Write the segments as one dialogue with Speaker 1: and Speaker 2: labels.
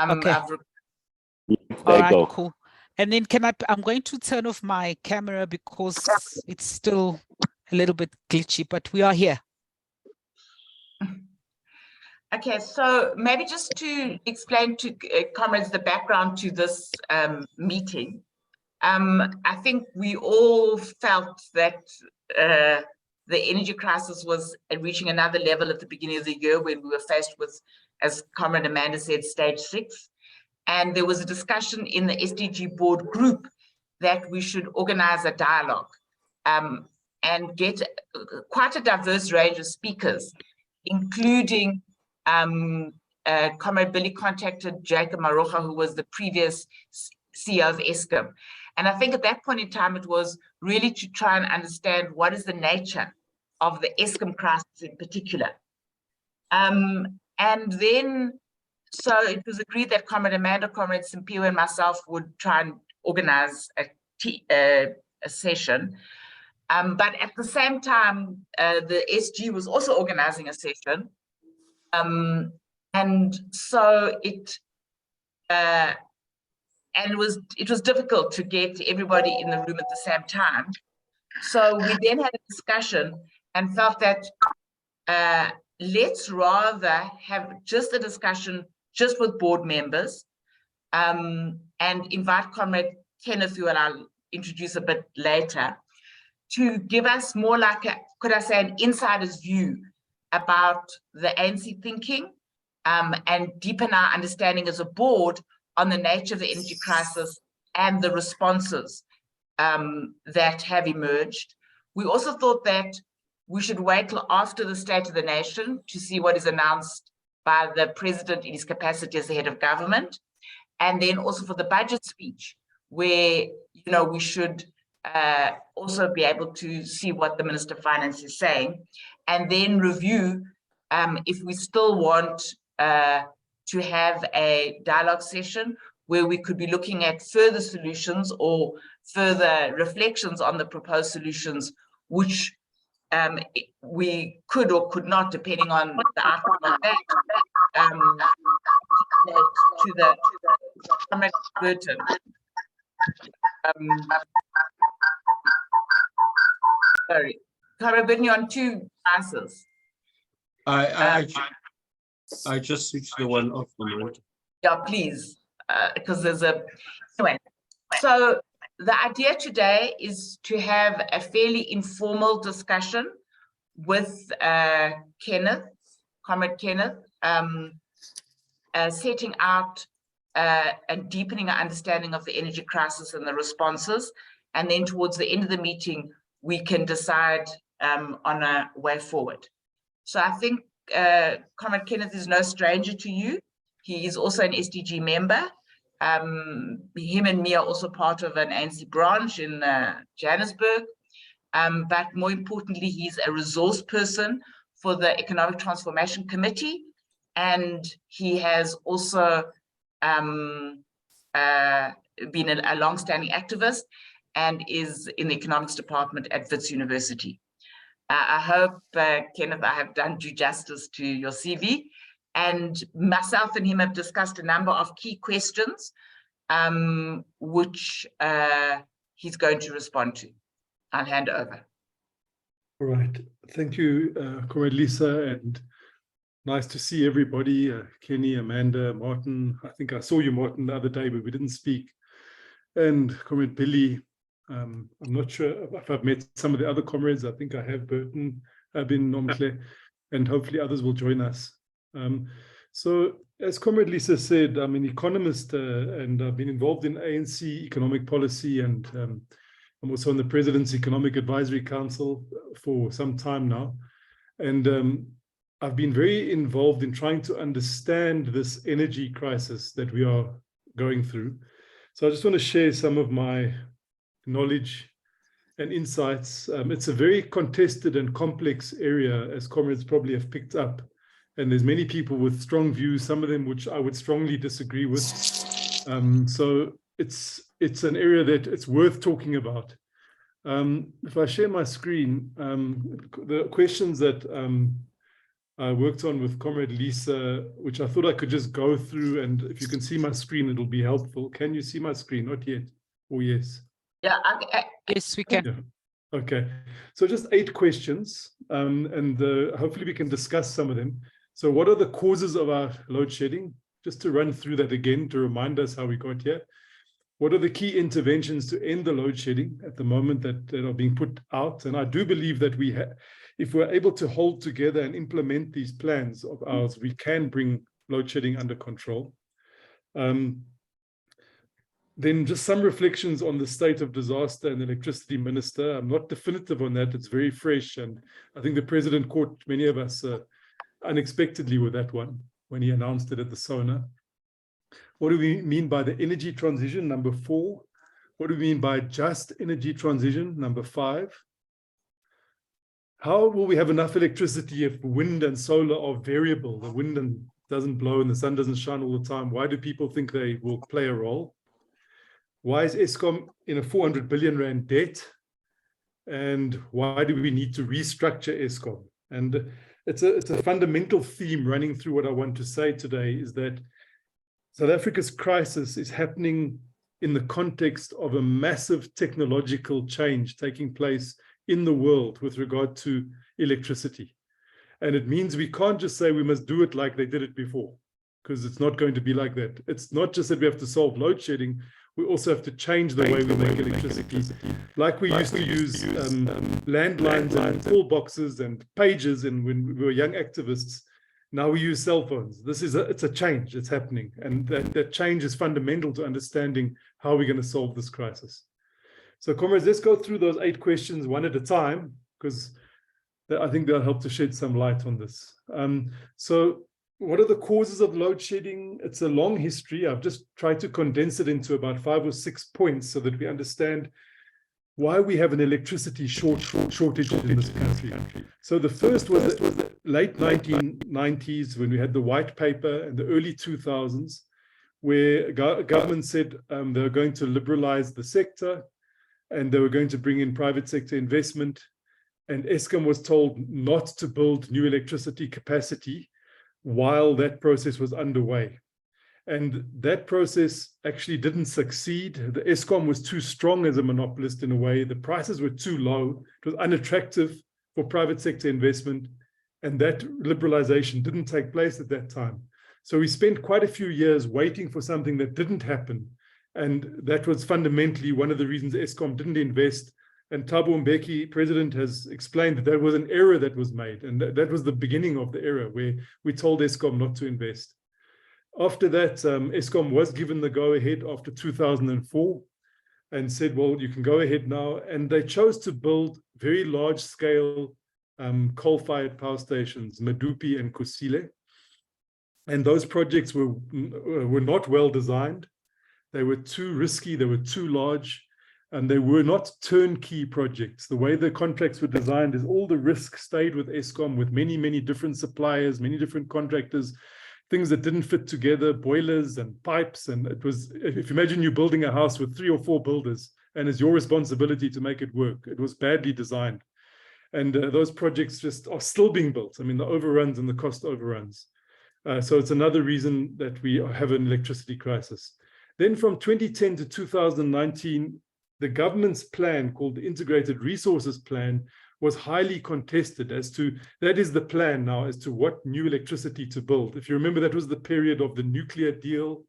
Speaker 1: Okay. All right, cool. And then I'm going to turn off my camera because it's still a little bit glitchy, but we are here.
Speaker 2: Okay, so maybe just to explain to comrades the background to this meeting. I think we all felt that the energy crisis was reaching another level at the beginning of the year when we were faced with, as Comrade Amanda said, stage 6. And there was a discussion in the SDG board group that we should organize a dialogue and get quite a diverse range of speakers, including Comrade Billy contacted Jacob Marocha, who was the previous CEO of Eskom. And I think at that point in time, it was really to try and understand what is the nature of the Eskom crisis in particular. And then, so it was agreed that Comrade Amanda, Comrade Simpiwe, and myself would try and organize a session. But at the same time, the SG was also organizing a session. And so it was difficult to get everybody in the room at the same time. So we then had a discussion and felt that let's rather have just a discussion just with board members and invite Comrade Kenneth, who I'll introduce a bit later, to give us more like a, could I say, an insider's view about the ANC thinking and deepen our understanding as a board on the nature of the energy crisis and the responses that have emerged. We also thought that we should wait till after the State of the Nation to see what is announced by the president in his capacity as the head of government, and then also for the budget speech, where we should also be able to see what the Minister of Finance is saying, and then review if we still want to have a dialogue session where we could be looking at further solutions or further reflections on the proposed solutions, which we could or could not, depending on the outcome of that, to the Comrade Burton. Sorry, Comrade Burton, on 2 answers.
Speaker 3: I just switched the one off the mode.
Speaker 2: Yeah, please, because there's a, anyway. So the idea today is to have a fairly informal discussion with Kenneth, Comrade Kenneth, setting out and deepening our understanding of the energy crisis and the responses. And then towards the end of the meeting, we can decide on a way forward. So I think Comrade Kenneth is no stranger to you. He is also an SDG member. Him and me are also part of an ANC branch in Johannesburg. But more importantly, he's a resource person for the Economic Transformation Committee. And he has also been a long-standing activist and is in the economics department at Wits University. I hope, Kenneth, I have done due justice to your CV. And myself and him have discussed a number of key questions, which he's going to respond to. I'll hand over.
Speaker 4: All right. Thank you, Comrade Lisa, and nice to see everybody. Kenny, Amanda, Martin. I think I saw you, Martin, the other day, but we didn't speak. And Comrade Billy. I'm not sure if I've met some of the other comrades. I think I have, Burton, Bin Nomkle, and hopefully others will join us. So as Comrade Lisa said, I'm an economist and I've been involved in ANC economic policy, and I'm also on the President's Economic Advisory Council for some time now. And I've been very involved in trying to understand this energy crisis that we are going through. So I just want to share some of my knowledge and insights. It's a very contested and complex area, as comrades probably have picked up. And there's many people with strong views, some of them which I would strongly disagree with. So it's an area that it's worth talking about. If I share my screen, the questions that I worked on with Comrade Lisa, which I thought I could just go through, and if you can see my screen, it'll be helpful. Can you see my screen? Not yet. Oh, yes.
Speaker 2: Yeah,
Speaker 1: Yes, we can.
Speaker 4: Yeah. Okay. So just 8 questions, and hopefully we can discuss some of them. So what are the causes of our load shedding? Just to run through that again, to remind us how we got here. What are the key interventions to end the load shedding at the moment that are being put out? And I do believe that if we're able to hold together and implement these plans of ours, we can bring load shedding under control. Then just some reflections on the state of disaster and electricity minister. I'm not definitive on that. It's very fresh. And I think the president caught many of us unexpectedly with that one when he announced it at the SONA. What do we mean by the energy transition? Number 4. What do we mean by just energy transition? Number 5. How will we have enough electricity if wind and solar are variable? The wind doesn't blow and the sun doesn't shine all the time. Why do people think they will play a role? Why is Eskom in a 400 billion rand debt? And why do we need to restructure Eskom? And it's a fundamental theme running through what I want to say today, is that South Africa's crisis is happening in the context of a massive technological change taking place in the world with regard to electricity. And it means we can't just say we must do it like they did it before, because it's not going to be like that. It's not just that we have to solve load shedding, we also have to change the way we make electricity. Like we used to use landlines and call boxes and pages, and when we were young activists, now we use cell phones. It's a change, it's happening. And that change is fundamental to understanding how we're going to solve this crisis. So comrades, let's go through those 8 questions one at a time, because I think they'll help to shed some light on this. So what are the causes of load shedding? It's a long history. I've just tried to condense it into about 5 or 6 points so that we understand why we have an electricity shortage in this country. So the first was the late 1990s, when we had the white paper, and the early 2000s, where government said they were going to liberalize the sector and they were going to bring in private sector investment. And Eskom was told not to build new electricity capacity while that process was underway. And that process actually didn't succeed. The Eskom was too strong as a monopolist in a way. The prices were too low. It was unattractive for private sector investment. And that liberalization didn't take place at that time. So we spent quite a few years waiting for something that didn't happen. And that was fundamentally one of the reasons Eskom didn't invest. And Thabo Mbeki, president, has explained that that was an error that was made. And that was the beginning of the error, where we told Eskom not to invest. After that, Eskom was given the go-ahead after 2004 and said, well, you can go ahead now. And they chose to build very large-scale coal-fired power stations, Medupi and Kusile. And those projects were not well designed. They were too risky, they were too large, and they were not turnkey projects. The way the contracts were designed is all the risk stayed with Eskom, with many, many different suppliers, many different contractors, things that didn't fit together, boilers and pipes. And it was, if you imagine you building a house with 3 or 4 builders, and it's your responsibility to make it work. It was badly designed. And those projects just are still being built. I mean, the overruns and the cost overruns. So it's another reason that we have an electricity crisis. Then from 2010 to 2019, the government's plan, called the Integrated Resources Plan, was highly contested as to, that is the plan now, as to what new electricity to build. If you remember, that was the period of the nuclear deal.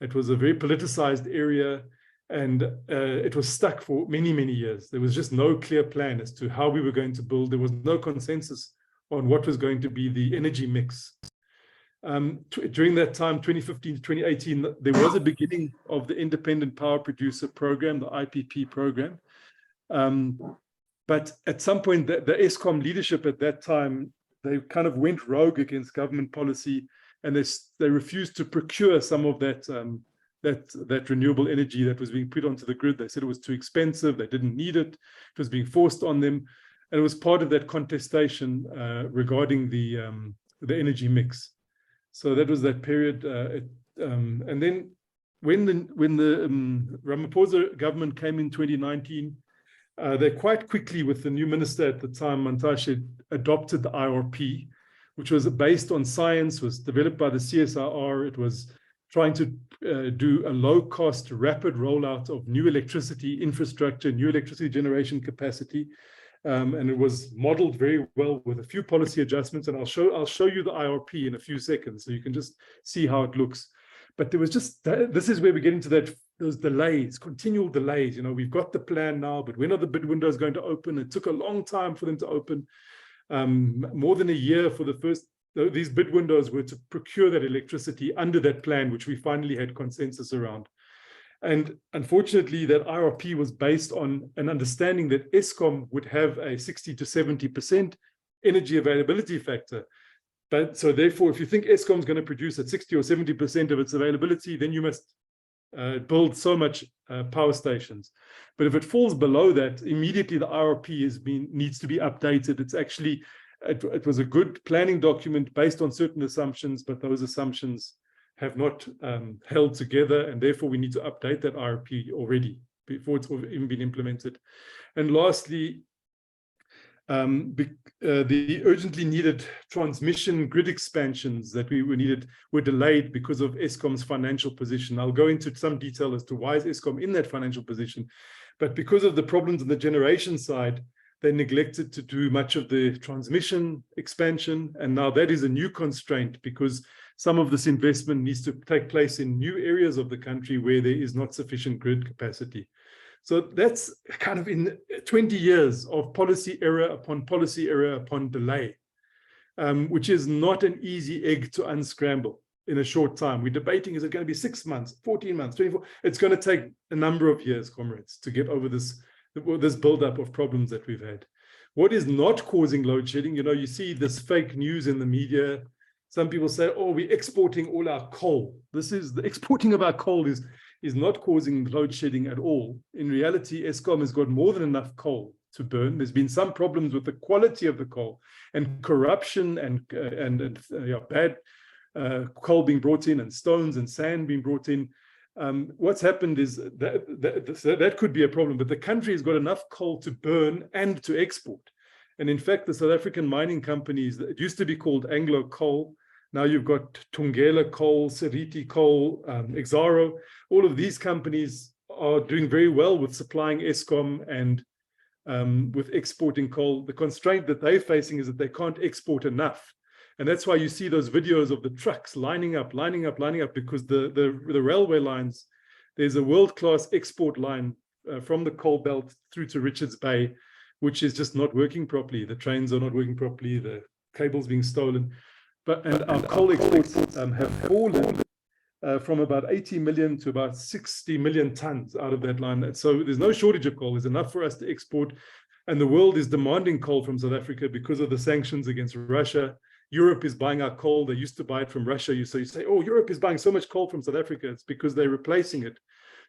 Speaker 4: It was a very politicized area, and it was stuck for many, many years. There was just no clear plan as to how we were going to build. There was no consensus on what was going to be the energy mix. During that time, 2015 to 2018, there was a beginning of the Independent Power Producer Program, the IPP program. But at some point, the Eskom leadership at that time, they kind of went rogue against government policy, and they refused to procure some of that renewable energy that was being put onto the grid. They said it was too expensive, they didn't need it, it was being forced on them. And it was part of that contestation regarding the energy mix. So that was that period. And then when the Ramaphosa government came in 2019, they quite quickly, with the new minister at the time, Mantashe, adopted the IRP, which was based on science, was developed by the CSIR. It was trying to do a low-cost, rapid rollout of new electricity infrastructure, new electricity generation capacity. And it was modeled very well with a few policy adjustments. And I'll show you the IRP in a few seconds, so you can just see how it looks. But there was just, this is where we get into those delays, continual delays. You know, we've got the plan now, but when are the bid windows going to open? It took a long time for them to open, more than a year for the first. These bid windows were to procure that electricity under that plan, which we finally had consensus around. And unfortunately, that IRP was based on an understanding that Eskom would have a 60 to 70% energy availability factor. But so therefore, if you think Eskom is going to produce at 60 or 70% of its availability, then you must build so much power stations. But if it falls below that, immediately the IRP needs to be updated. It's actually, it was a good planning document based on certain assumptions, but those assumptions have not held together, and therefore we need to update that IRP already before it's even been implemented. And lastly, the urgently needed transmission grid expansions that we needed were delayed because of Eskom's financial position. I'll go into some detail as to why is Eskom in that financial position, but because of the problems on the generation side, they neglected to do much of the transmission expansion, and now that is a new constraint because some of this investment needs to take place in new areas of the country where there is not sufficient grid capacity. So that's kind of in 20 years of policy error upon delay, which is not an easy egg to unscramble in a short time. We're debating, is it going to be 6 months, 14 months, 24? It's going to take a number of years, comrades, to get over this buildup of problems that we've had. What is not causing load shedding? You know, you see this fake news in the media. Some people say, oh, we're exporting all our coal. The exporting of our coal is not causing load shedding at all. In reality, Eskom has got more than enough coal to burn. There's been some problems with the quality of the coal and corruption and bad coal being brought in and stones and sand being brought in. What's happened is that could be a problem, but the country has got enough coal to burn and to export. And in fact, the South African mining companies, it used to be called Anglo Coal. Now you've got Tungela Coal, Seriti Coal, Exxaro. All of these companies are doing very well with supplying Eskom and with exporting coal. The constraint that they're facing is that they can't export enough. And that's why you see those videos of the trucks lining up, because the railway lines, there's a world-class export line from the coal belt through to Richards Bay, which is just not working properly. The trains are not working properly, the cables being stolen. And our coal exports have fallen from about 80 million to about 60 million tons out of that line. So there's no shortage of coal. There's enough for us to export. And the world is demanding coal from South Africa because of the sanctions against Russia. Europe is buying our coal. They used to buy it from Russia. So you say, oh, Europe is buying so much coal from South Africa. It's because they're replacing it.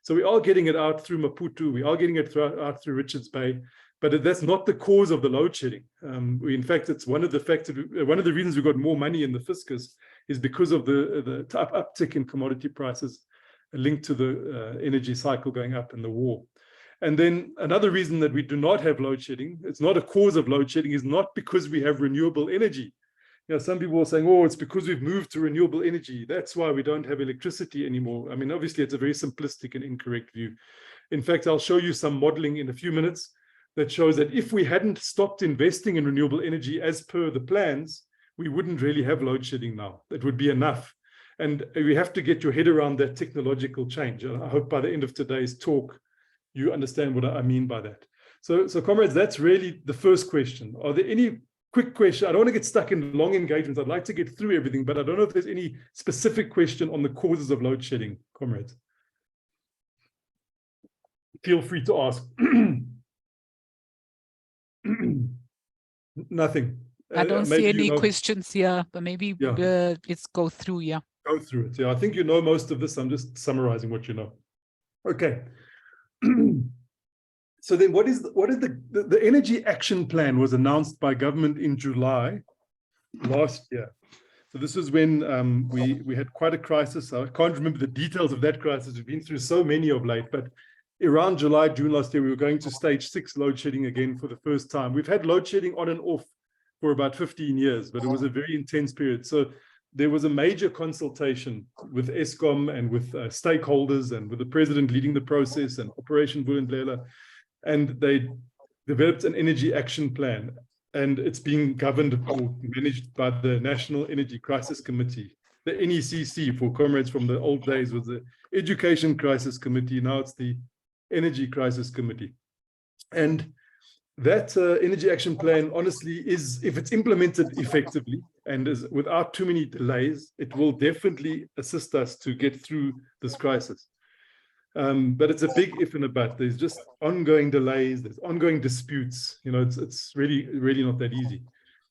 Speaker 4: So we are getting it out through Maputo. We are getting it out through Richards Bay. But that's not the cause of the load shedding. In fact, it's one of the reasons we've got more money in the fiscus is because of the uptick in commodity prices linked to the energy cycle going up and the war. And then another reason that we do not have load shedding, it's not a cause of load shedding, is not because we have renewable energy. You know, some people are saying, oh, it's because we've moved to renewable energy. That's why we don't have electricity anymore. I mean, obviously, it's a very simplistic and incorrect view. In fact, I'll show you some modeling in a few minutes that shows that if we hadn't stopped investing in renewable energy as per the plans, we wouldn't really have load shedding now. It would be enough. And we have to get your head around that technological change. And I hope by the end of today's talk, you understand what I mean by that. So comrades, that's really the first question. Are there any quick questions? I don't want to get stuck in long engagements. I'd like to get through everything, but I don't know if there's any specific question on the causes of load shedding, comrades. Feel free to ask. Nothing.
Speaker 1: I don't see any questions here, but maybe let's go through. Yeah.
Speaker 4: Go through it. Yeah, I think you know most of this. I'm just summarizing what you know. Okay. So then what is the Energy Action Plan was announced by government in July last year. So this is when we had quite a crisis. I can't remember the details of that crisis. We've been through so many of late, but around July, June last year, we were going to stage 6 load shedding again for the first time. We've had load shedding on and off for about 15 years, but it was a very intense period. So there was a major consultation with Eskom and with stakeholders and with the president leading the process and Operation Vulindlela, and they developed an energy action plan, and it's being governed or managed by the National Energy Crisis Committee. The NECC, for comrades from the old days, was the Education Crisis Committee. Now it's the Energy Crisis Committee. And that energy action plan, honestly, is, if it's implemented effectively and is without too many delays, it will definitely assist us to get through this crisis. But it's a big if and a but. There's just ongoing delays, there's ongoing disputes. You know, it's really not that easy.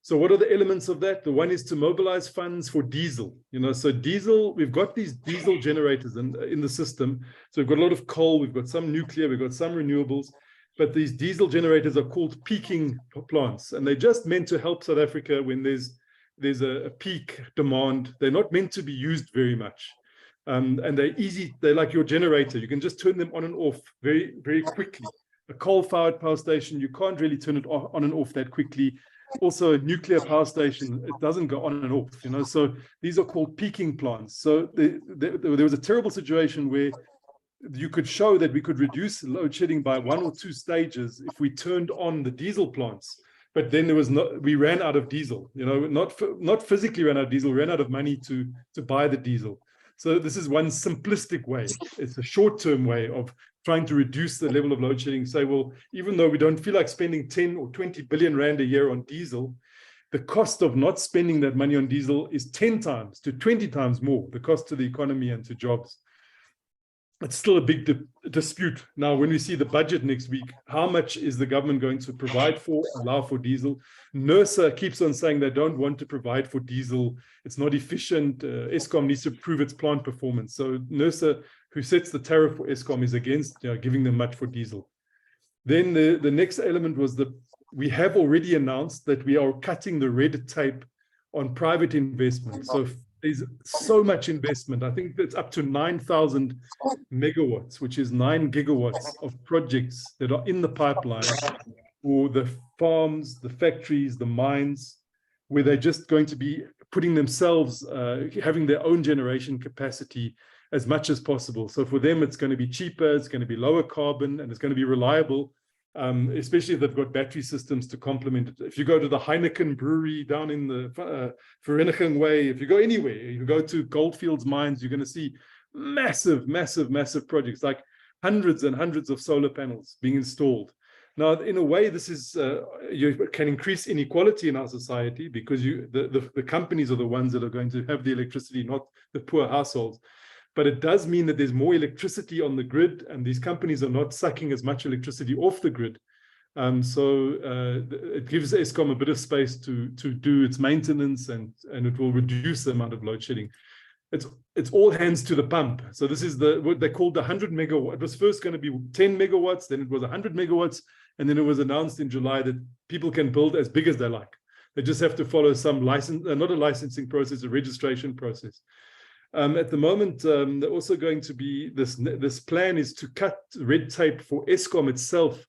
Speaker 4: So what are the elements of that? The one is to mobilize funds for diesel. You know, so diesel, we've got these diesel generators in the system. So we've got a lot of coal, we've got some nuclear, we've got some renewables, but these diesel generators are called peaking plants, and they're just meant to help South Africa when there's a peak demand. They're not meant to be used very much. And they're easy, they're like your generator. You can just turn them on and off very, very quickly. A coal-fired power station, you can't really turn it on and off that quickly. Also, a nuclear power station, it doesn't go on and off, you know. So these are called peaking plants. So there was a terrible situation where you could show that we could reduce load shedding by 1 or 2 stages if we turned on the diesel plants. But then we ran out of diesel, you know, not physically ran out of diesel, ran out of money to buy the diesel. So this is one simplistic way. It's a short-term way of trying to reduce the level of load shedding. Say, well, even though we don't feel like spending 10 or 20 billion rand a year on diesel, the cost of not spending that money on diesel is 10 times to 20 times more, the cost to the economy and to jobs. It's still a big dispute. Now, when we see the budget next week, how much is the government going to provide for, allow for diesel? NERSA keeps on saying they don't want to provide for diesel. It's not efficient. Eskom needs to prove its plant performance. So NERSA, who sets the tariff for Eskom, is against giving them much for diesel. Then the next element was that we have already announced that we are cutting the red tape on private investment. So there's so much investment. I think it's up to 9,000 megawatts, which is 9 gigawatts of projects that are in the pipeline for the farms, the factories, the mines, where they're just going to be putting themselves, having their own generation capacity as much as possible. So for them, it's going to be cheaper, it's going to be lower carbon, and it's going to be reliable. Especially if they've got battery systems to complement it. If you go to the Heineken brewery down in the Vereniging Way, if you go anywhere, you go to Goldfields mines, you're going to see massive projects, like hundreds and hundreds of solar panels being installed. Now, in a way, this is you can increase inequality in our society, because the companies are the ones that are going to have the electricity, not the poor households. But it does mean that there's more electricity on the grid, and these companies are not sucking as much electricity off the grid. So it gives Eskom a bit of space to do its maintenance, and it will reduce the amount of load shedding. It's all hands to the pump. So this is what they called the 100 megawatt. It was first going to be 10 megawatts, then it was 100 megawatts, and then it was announced in July that people can build as big as they like. They just have to follow some license, not a licensing process, a registration process. At the moment, they're also going to be, this plan is to cut red tape for Eskom itself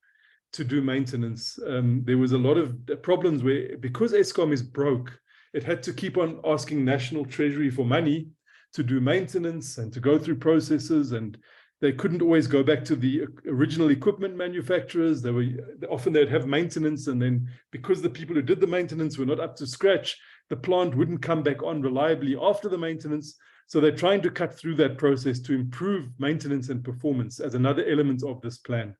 Speaker 4: to do maintenance. There was a lot of problems where, because Eskom is broke, it had to keep on asking National Treasury for money to do maintenance and to go through processes, and they couldn't always go back to the original equipment manufacturers. Often they'd have maintenance, and then because the people who did the maintenance were not up to scratch, the plant wouldn't come back on reliably after the maintenance. So they're trying to cut through that process to improve maintenance and performance as another element of this plan.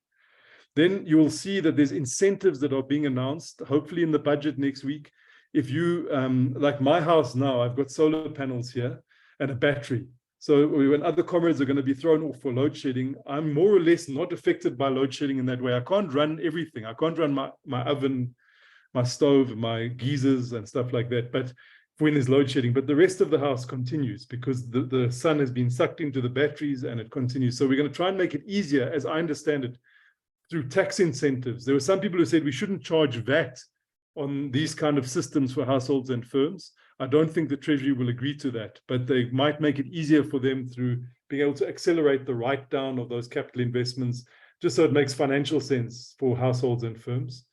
Speaker 4: Then you will see that there's incentives that are being announced, hopefully in the budget next week. If you, like my house now, I've got solar panels here and a battery. So when other comrades are going to be thrown off for load shedding, I'm more or less not affected by load shedding in that way. I can't run everything. I can't run my oven, my stove, my geysers and stuff like that. But when there's load shedding, but the rest of the house continues because the sun has been sucked into the batteries and it continues. So we're going to try and make it easier, as I understand it, through tax incentives. There were some people who said we shouldn't charge VAT on these kind of systems for households and firms. I don't think the Treasury will agree to that, but they might make it easier for them through being able to accelerate the write down of those capital investments, just so it makes financial sense for households and firms.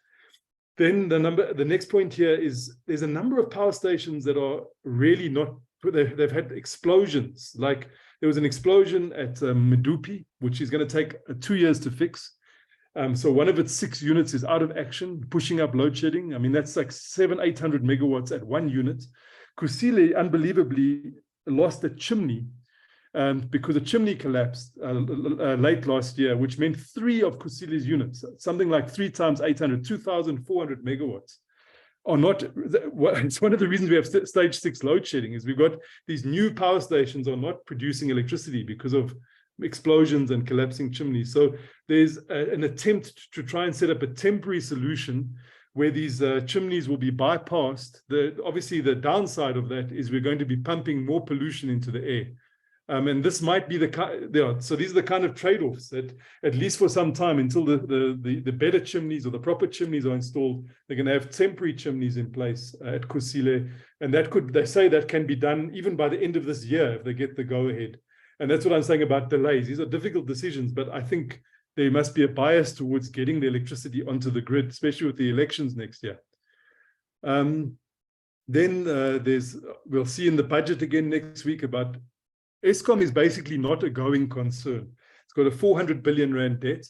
Speaker 4: Then the next point here is there's a number of power stations that are really not, they've had explosions. Like there was an explosion at Medupi, which is going to take 2 years to fix. So one of its 6 units is out of action, pushing up load shedding. I mean, that's like 700-800 megawatts at 1 unit. Kusile unbelievably lost a chimney because a chimney collapsed late last year, which meant 3 of Kusile's units, something like 3 times 800, 2,400 megawatts. Are not, it's one of the reasons we have stage 6 load shedding is we've got these new power stations are not producing electricity because of explosions and collapsing chimneys. So there's an attempt to try and set up a temporary solution where these chimneys will be bypassed. Obviously, the downside of that is we're going to be pumping more pollution into the air. And this might be so these are the kind of trade-offs that, at least for some time, until the better chimneys or the proper chimneys are installed, they're going to have temporary chimneys in place at Kusile. And they say that can be done even by the end of this year if they get the go-ahead. And that's what I'm saying about delays. These are difficult decisions, but I think there must be a bias towards getting the electricity onto the grid, especially with the elections next year. Then we'll see in the budget again next week about Eskom is basically not a going concern. It's got a 400 billion rand debt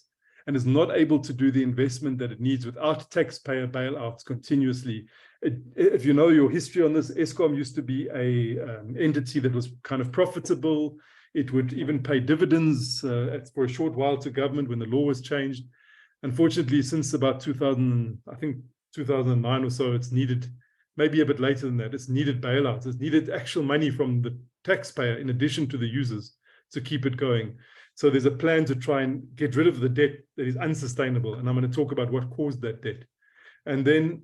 Speaker 4: and is not able to do the investment that it needs without taxpayer bailouts continuously. If you know your history on this, Eskom used to be a entity that was kind of profitable. It would even pay dividends for a short while to government when the law was changed. Unfortunately, since about 2009 or so, it's needed, maybe a bit later than that, it's needed bailouts. It's needed actual money from the taxpayer in addition to the users to keep it going. So there's a plan to try and get rid of the debt that is unsustainable. And I'm going to talk about what caused that debt. And then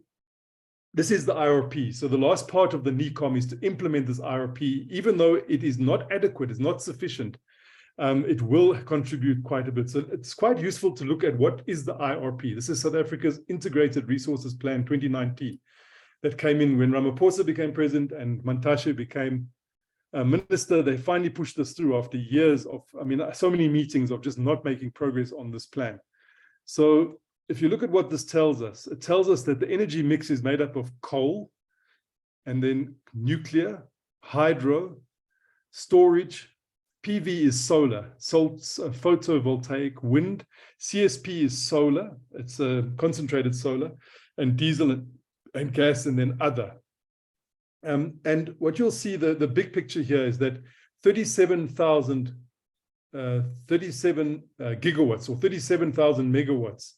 Speaker 4: this is the IRP. So the last part of the NECOM is to implement this IRP, even though it is not adequate, it's not sufficient. It will contribute quite a bit. So it's quite useful to look at what is the IRP. This is South Africa's Integrated Resources Plan 2019 that came in when Ramaphosa became president and Mantashe became minister. They finally pushed this through after years of, so many meetings of just not making progress on this plan. So if you look at what this tells us, it tells us that the energy mix is made up of coal and then nuclear, hydro, storage, PV is solar, photovoltaic, wind, CSP is solar, it's a concentrated solar, and diesel and gas, and then other. And what you'll see, the big picture here is that 37 gigawatts or 37,000 megawatts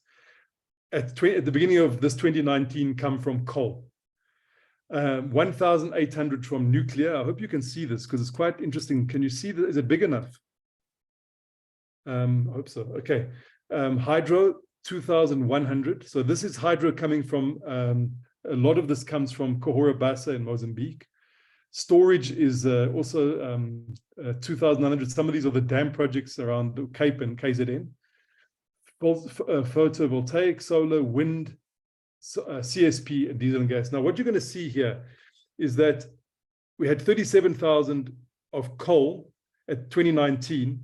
Speaker 4: at the beginning of this 2019 come from coal. 1,800 from nuclear. I hope you can see this because it's quite interesting. Can you see that? Is it big enough? I hope so. Okay. Hydro, 2,100. So this is hydro coming from, a lot of this comes from Cahora Bassa in Mozambique. Storage is also 2,900. Some of these are the dam projects around the Cape and KZN. Photovoltaic, solar, wind, CSP, and diesel and gas. Now, what you're going to see here is that we had 37,000 of coal at 2019.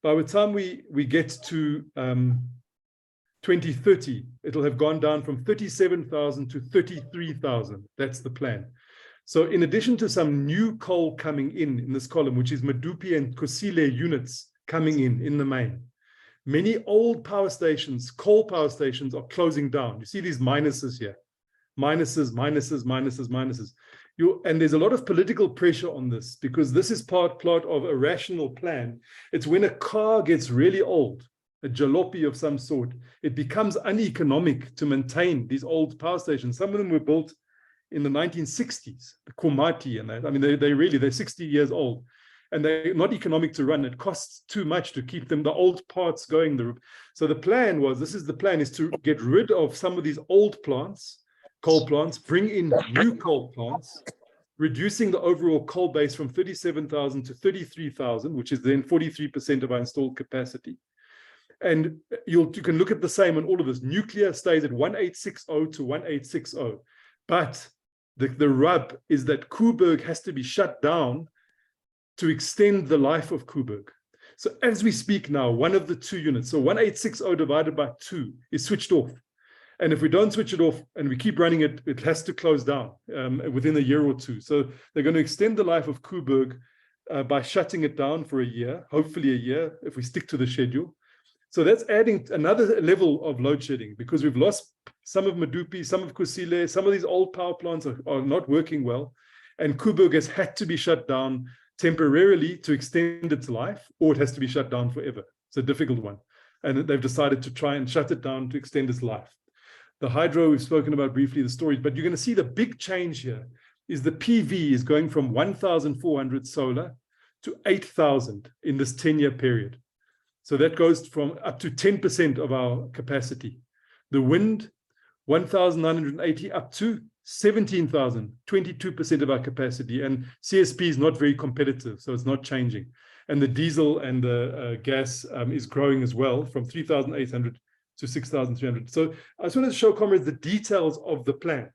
Speaker 4: By the time we get to 2030, it'll have gone down from 37,000 to 33,000. That's the plan. So in addition to some new coal coming in this column, which is Medupi and Kusile units coming in the main, many old power stations, coal power stations, are closing down. You see these minuses here. Minuses, minuses, minuses, minuses. And there's a lot of political pressure on this because this is part of a rational plan. It's when a car gets really old, a jalopy of some sort, it becomes uneconomic to maintain these old power stations. Some of them were built in the 1960s, the Komati and that. I mean, they're 60 years old. And they're not economic to run. It costs too much to keep them, the old parts going. So the plan was, this is the plan, is to get rid of some of these old plants, coal plants, bring in new coal plants, reducing the overall coal base from 37,000 to 33,000, which is then 43% of our installed capacity. And you can look at the same on all of this. Nuclear stays at 1860 to 1860. But the rub is that Koeberg has to be shut down to extend the life of Koeberg. So as we speak now, one of the 2 units, so 1860 divided by 2 is switched off. And if we don't switch it off and we keep running it, it has to close down within a year or two. So they're going to extend the life of Koeberg by shutting it down for a year, hopefully a year, if we stick to the schedule. So that's adding another level of load shedding, because we've lost some of Medupi, some of Kusile, some of these old power plants are not working well. And Koeberg has had to be shut down temporarily to extend its life, or it has to be shut down forever. It's a difficult one. And they've decided to try and shut it down to extend its life. The hydro, we've spoken about briefly, the storage, but you're going to see the big change here is the PV is going from 1,400 solar to 8,000 in this 10-year period. So that goes from up to 10% of our capacity. The wind, 1,980 up to 17,000, 22% of our capacity. And CSP is not very competitive, so it's not changing. And the diesel and the gas is growing as well from 3,800 to 6,300. So I just wanted to show comrades the details of the plan.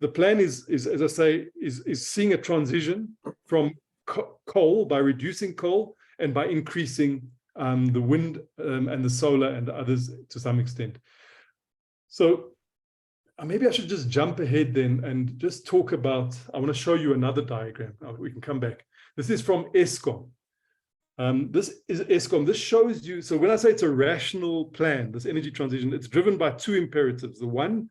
Speaker 4: The plan is as I say, is seeing a transition from coal by reducing coal and by increasing the wind and the solar and the others to some extent. So maybe I should just jump ahead then and just talk about, I want to show you another diagram. We can come back. This is from Eskom. This is Eskom. This shows you, so when I say it's a rational plan, this energy transition, it's driven by two imperatives. The one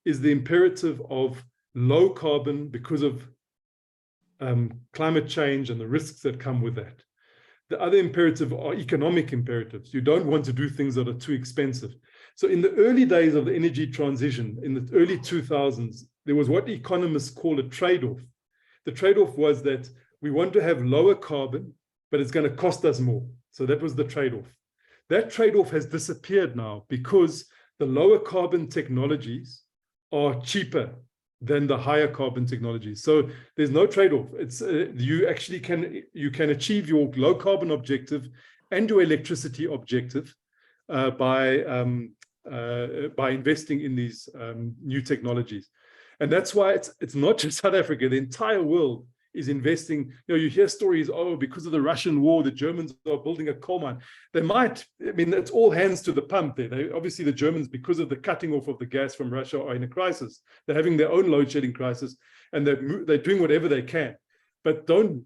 Speaker 4: is the imperative of low carbon because of climate change and the risks that come with that. The other imperative are economic imperatives. You don't want to do things that are too expensive. So in the early days of the energy transition, in the early 2000s, there was what economists call a trade-off. The trade-off was that we want to have lower carbon, but it's going to cost us more. So that was the trade-off. That trade-off has disappeared now because the lower carbon technologies are cheaper than the higher carbon technologies. So there's no trade-off. It's you actually can achieve your low carbon objective and your electricity objective by investing in these new technologies. And that's why it's not just South Africa, the entire world is investing. You know, you hear stories, oh, because of the Russian war, the Germans are building a coal mine. They might, I mean, it's all hands to the pump there. Obviously, the Germans, because of the cutting off of the gas from Russia, are in a crisis. They're having their own load shedding crisis, and they're doing whatever they can. But you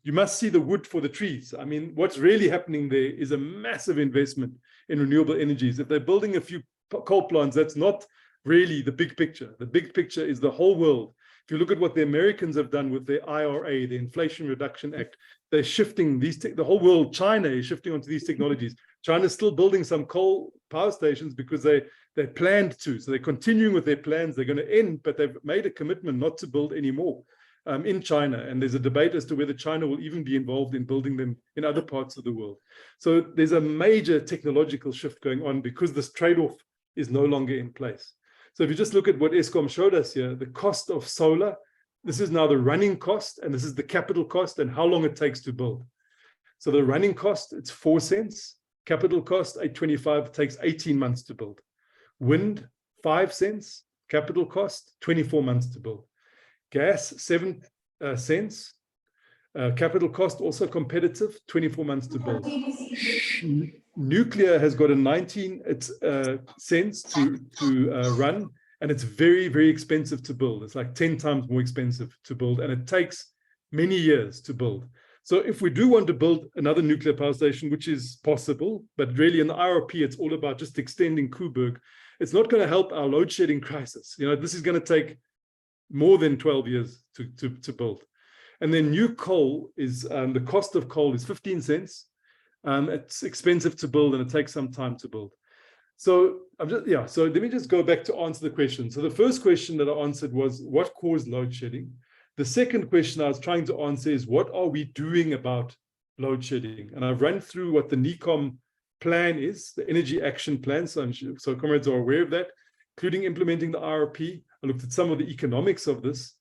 Speaker 4: must see the wood for the trees. I mean, what's really happening there is a massive investment in renewable energies. If they're building a few coal plants, that's not really the big picture. The big picture is the whole world. If you look at what the Americans have done with their IRA, the Inflation Reduction Act, they're shifting the whole world. China is shifting onto these technologies. China's still building some coal power stations because they planned to. So they're continuing with their plans. They're going to end, but they've made a commitment not to build any more in China. And there's a debate as to whether China will even be involved in building them in other parts of the world. So there's a major technological shift going on because this trade-off is no longer in place. So if you just look at what Eskom showed us here, the cost of solar, this is now the running cost, and this is the capital cost and how long it takes to build. So the running cost, it's 4 cents. Capital cost, 825, takes 18 months to build. Wind, 5 cents. Capital cost, 24 months to build. Gas, 7 cents. Capital cost, also competitive, 24 months to build. Nuclear has got a 19 cents to run, and it's very, very expensive to build. It's like 10 times more expensive to build, and it takes many years to build. So if we do want to build another nuclear power station, which is possible, but really in the IRP, it's all about just extending Koeberg, it's not going to help our load shedding crisis. You know, this is going to take more than 12 years to build. And then new coal is, the cost of coal is 15 cents. It's expensive to build and it takes some time to build. So so let me just go back to answer the question. So the first question that I answered was what caused load shedding? The second question I was trying to answer is what are we doing about load shedding? And I've run through what the NECOM plan is, the Energy Action Plan. So comrades are aware of that, including implementing the IRP. I looked at some of the economics of this.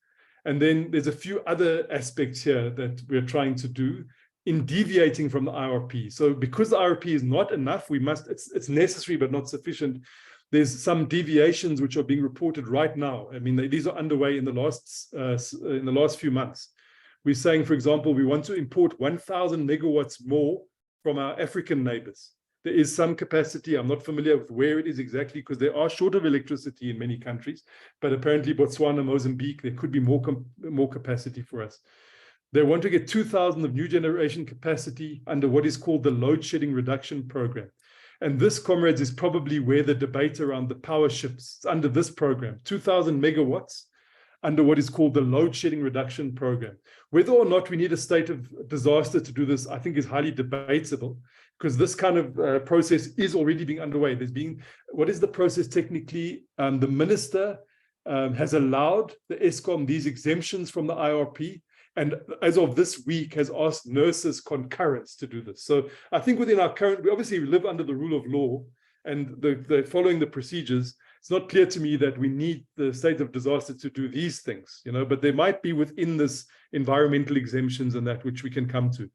Speaker 4: And then there's a few other aspects here that we're trying to do in deviating from the IRP. So because the IRP is not enough, it's necessary but not sufficient. There's some deviations which are being reported right now. I mean, these are underway in the last few months. We're saying, for example, we want to import 1,000 megawatts more from our African neighbors. There is some capacity. I'm not familiar with where it is exactly, because they are short of electricity in many countries, but apparently Botswana, Mozambique, there could be more capacity for us. They want to get 2,000 of new generation capacity under what is called the load shedding reduction program. And this, comrades, is probably where the debate around the power shifts. It's under this program, 2,000 megawatts under what is called the load shedding reduction program. Whether or not we need a state of disaster to do this, I think is highly debatable, because this kind of process is already being underway. What is the process technically? The minister has allowed the ESCOM these exemptions from the IRP, and as of this week has asked nurses concurrence to do this. So I think within our current, we obviously live under the rule of law, and they're following the procedures. It's not clear to me that we need the state of disaster to do these things, but there might be within this environmental exemptions and that which we can come to.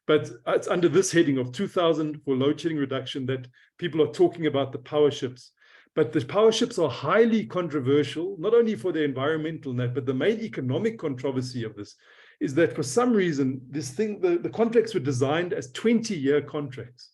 Speaker 4: But it's under this heading of 2,000 for load shedding reduction that people are talking about the power ships. But the power ships are highly controversial, not only for their environmental net, but the main economic controversy of this is that for some reason, the contracts were designed as 20-year contracts.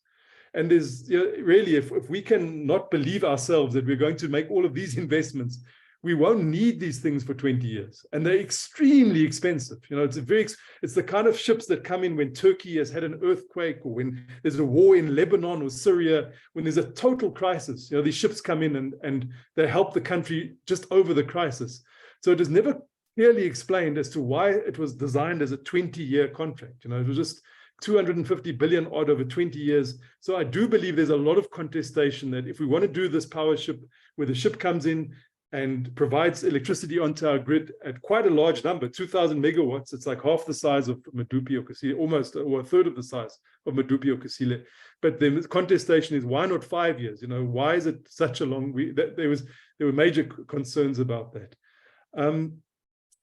Speaker 4: And there's really, if we can not believe ourselves that we're going to make all of these investments, we won't need these things for 20 years. And they're extremely expensive. It's the kind of ships that come in when Turkey has had an earthquake, or when there's a war in Lebanon or Syria, when there's a total crisis. These ships come in and they help the country just over the crisis. So it is never clearly explained as to why it was designed as a 20-year contract. It was just 250 billion odd over 20 years. So I do believe there's a lot of contestation that if we want to do this power ship, where the ship comes in and provides electricity onto our grid at quite a large number, 2,000 megawatts, it's like half the size of Medupi or Kusile, almost, or a third of the size of Medupi or Kusile. But the contestation is, why not 5 years? Why is it such a long? There were major concerns about that.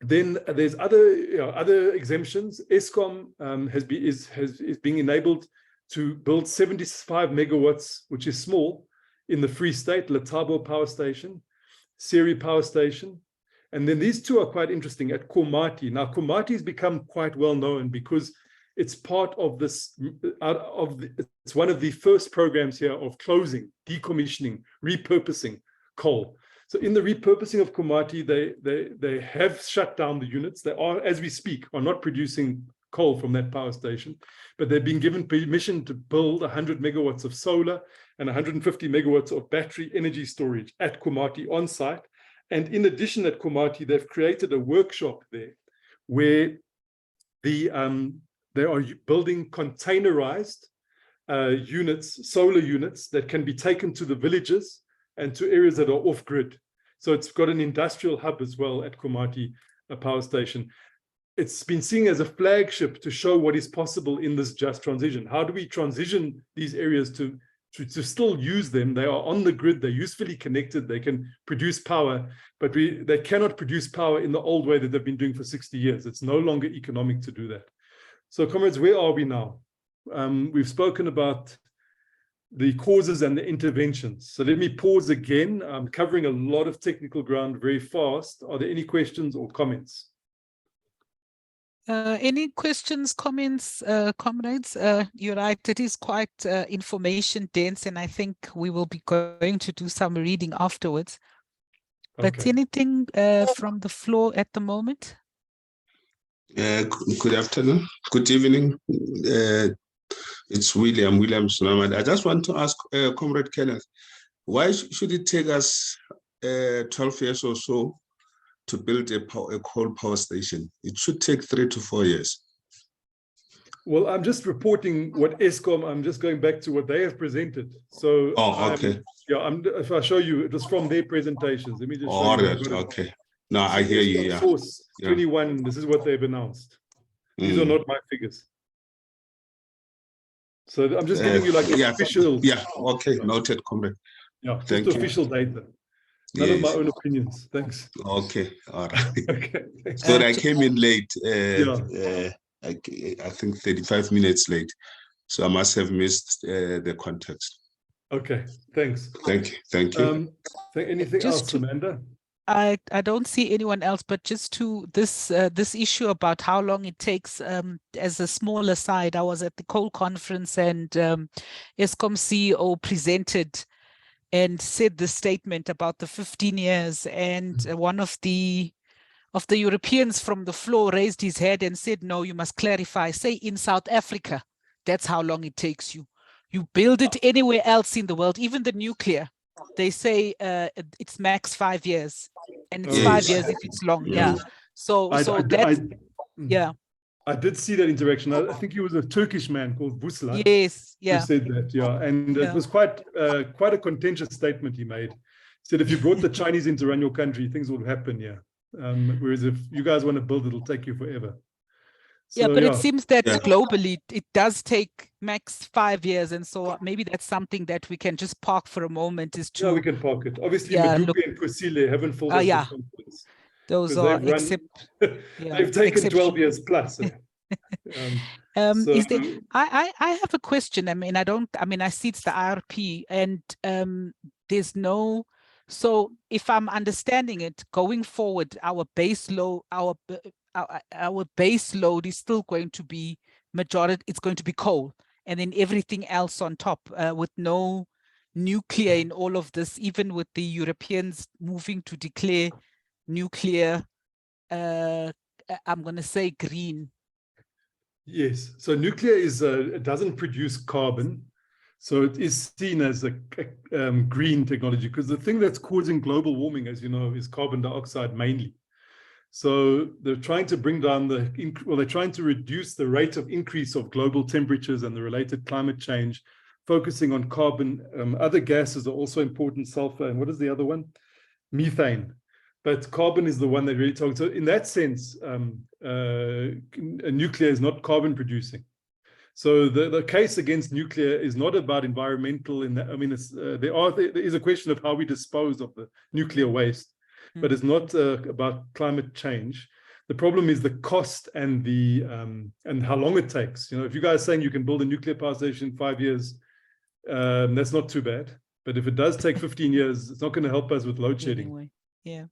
Speaker 4: Then there's other exemptions. ESCOM is being enabled to build 75 megawatts, which is small, in the Free State, Letabo Power Station, Siri Power Station. And then these two are quite interesting at Komati. Now, Komati has become quite well known because it's part of this, it's one of the first programs here of closing, decommissioning, repurposing coal. So in the repurposing of Komati, they have shut down the units. They are, as we speak, are not producing coal from that power station, but they've been given permission to build 100 megawatts of solar and 150 megawatts of battery energy storage at Komati on site. And in addition, at Komati, they've created a workshop there where they are building containerized units, solar units that can be taken to the villages and to areas that are off-grid. So it's got an industrial hub as well at Komati power station. It's been seen as a flagship to show what is possible in this just transition. How do we transition these areas to still use them? They are on the grid, they're usefully connected, they can produce power, but they cannot produce power in the old way that they've been doing for 60 years. It's no longer economic to do that. So comrades, where are we now? We've spoken about the causes and the interventions. So let me pause again. I'm covering a lot of technical ground very fast. Are there any questions or comments?
Speaker 1: Any questions, comments, comrades? You're right, it is quite information dense, and I think we will be going to do some reading afterwards. But
Speaker 4: Okay.
Speaker 1: anything from the floor at the moment?
Speaker 5: Good afternoon, good evening. It's William Sulaiman. I just want to ask Comrade Kenneth, why should it take us 12 years or so to build a coal power station? It should take 3 to 4 years.
Speaker 4: Well, I'm just reporting what ESCOM, I'm just going back to what they have presented. So,
Speaker 5: okay.
Speaker 4: If I show you, it was from their presentations. Let me just show
Speaker 5: All
Speaker 4: you.
Speaker 5: right, okay. No, I hear you, yeah.
Speaker 4: Source 21, this is what they've announced. These are not my figures. So I'm just giving you like official.
Speaker 5: Yeah, okay, noted, comrade.
Speaker 4: Yeah,
Speaker 5: Thank
Speaker 4: just
Speaker 5: you.
Speaker 4: official data. None of my own opinions. Thanks.
Speaker 5: Okay, all right.
Speaker 4: Okay.
Speaker 5: So I came in late. I think 35 minutes late. So I must have missed the context.
Speaker 4: Okay, thanks.
Speaker 5: Thank you. Thank you.
Speaker 4: Anything else, Amanda?
Speaker 1: I don't see anyone else, but just to this this issue about how long it takes. As a small aside, I was at the coal conference and Eskom CEO presented and said the statement about the 15 years, and one of the Europeans from the floor raised his head and said, "No, you must clarify. Say in South Africa, that's how long it takes you. You build it anywhere else in the world, even the nuclear. They say it's max 5 years, and it's 5 years if it's long." Yeah. So that's yeah.
Speaker 4: I did see that interaction. I think he was a Turkish man called Vuslat.
Speaker 1: Yes.
Speaker 4: Who
Speaker 1: Yeah.
Speaker 4: said that, yeah, and
Speaker 1: Yeah.
Speaker 4: it was quite a contentious statement he made. He said, if you brought the Chinese in to run your country, things will happen, yeah. Whereas if you guys want to build, it'll take you forever.
Speaker 1: Yeah,
Speaker 4: So,
Speaker 1: but it seems that
Speaker 5: Yeah.
Speaker 1: globally it does take max 5 years, and so maybe that's something that we can just park for a moment. Is to
Speaker 4: yeah, we can park it. Obviously,
Speaker 1: Yeah,
Speaker 4: Medupi
Speaker 1: look-
Speaker 4: and Kusile haven't filled us
Speaker 1: yeah.
Speaker 4: with confidence.
Speaker 1: those
Speaker 4: 'Cause
Speaker 1: are
Speaker 4: they've run-
Speaker 1: except yeah,
Speaker 4: They've taken 12
Speaker 1: exceptional.
Speaker 4: years plus. So-
Speaker 1: Is there, I have a question. I mean, I see it's the IRP, and there's no, so if I'm understanding it, going forward, our base load is still going to be majority, it's going to be coal, and then everything else on top, with no nuclear in all of this, even with the Europeans moving to declare nuclear, I'm going to say green.
Speaker 4: Yes, so nuclear is it doesn't produce carbon, so it is seen as a green technology, because the thing that's causing global warming, as you know, is carbon dioxide mainly. So they're trying to bring down they're trying to reduce the rate of increase of global temperatures and the related climate change, focusing on carbon. Other gases are also important, sulfur, and what is the other one? Methane. But carbon is the one that really talks. So in that sense, nuclear is not carbon producing. So the case against nuclear is not about environmental. There is a question of how we dispose of the nuclear waste, but it's not about climate change. The problem is the cost and the and how long it takes. You know, if you guys are saying you can build a nuclear power station in 5 years, that's not too bad. But if it does take 15 years, it's not going to help us with load shedding.
Speaker 1: Anyway, yeah.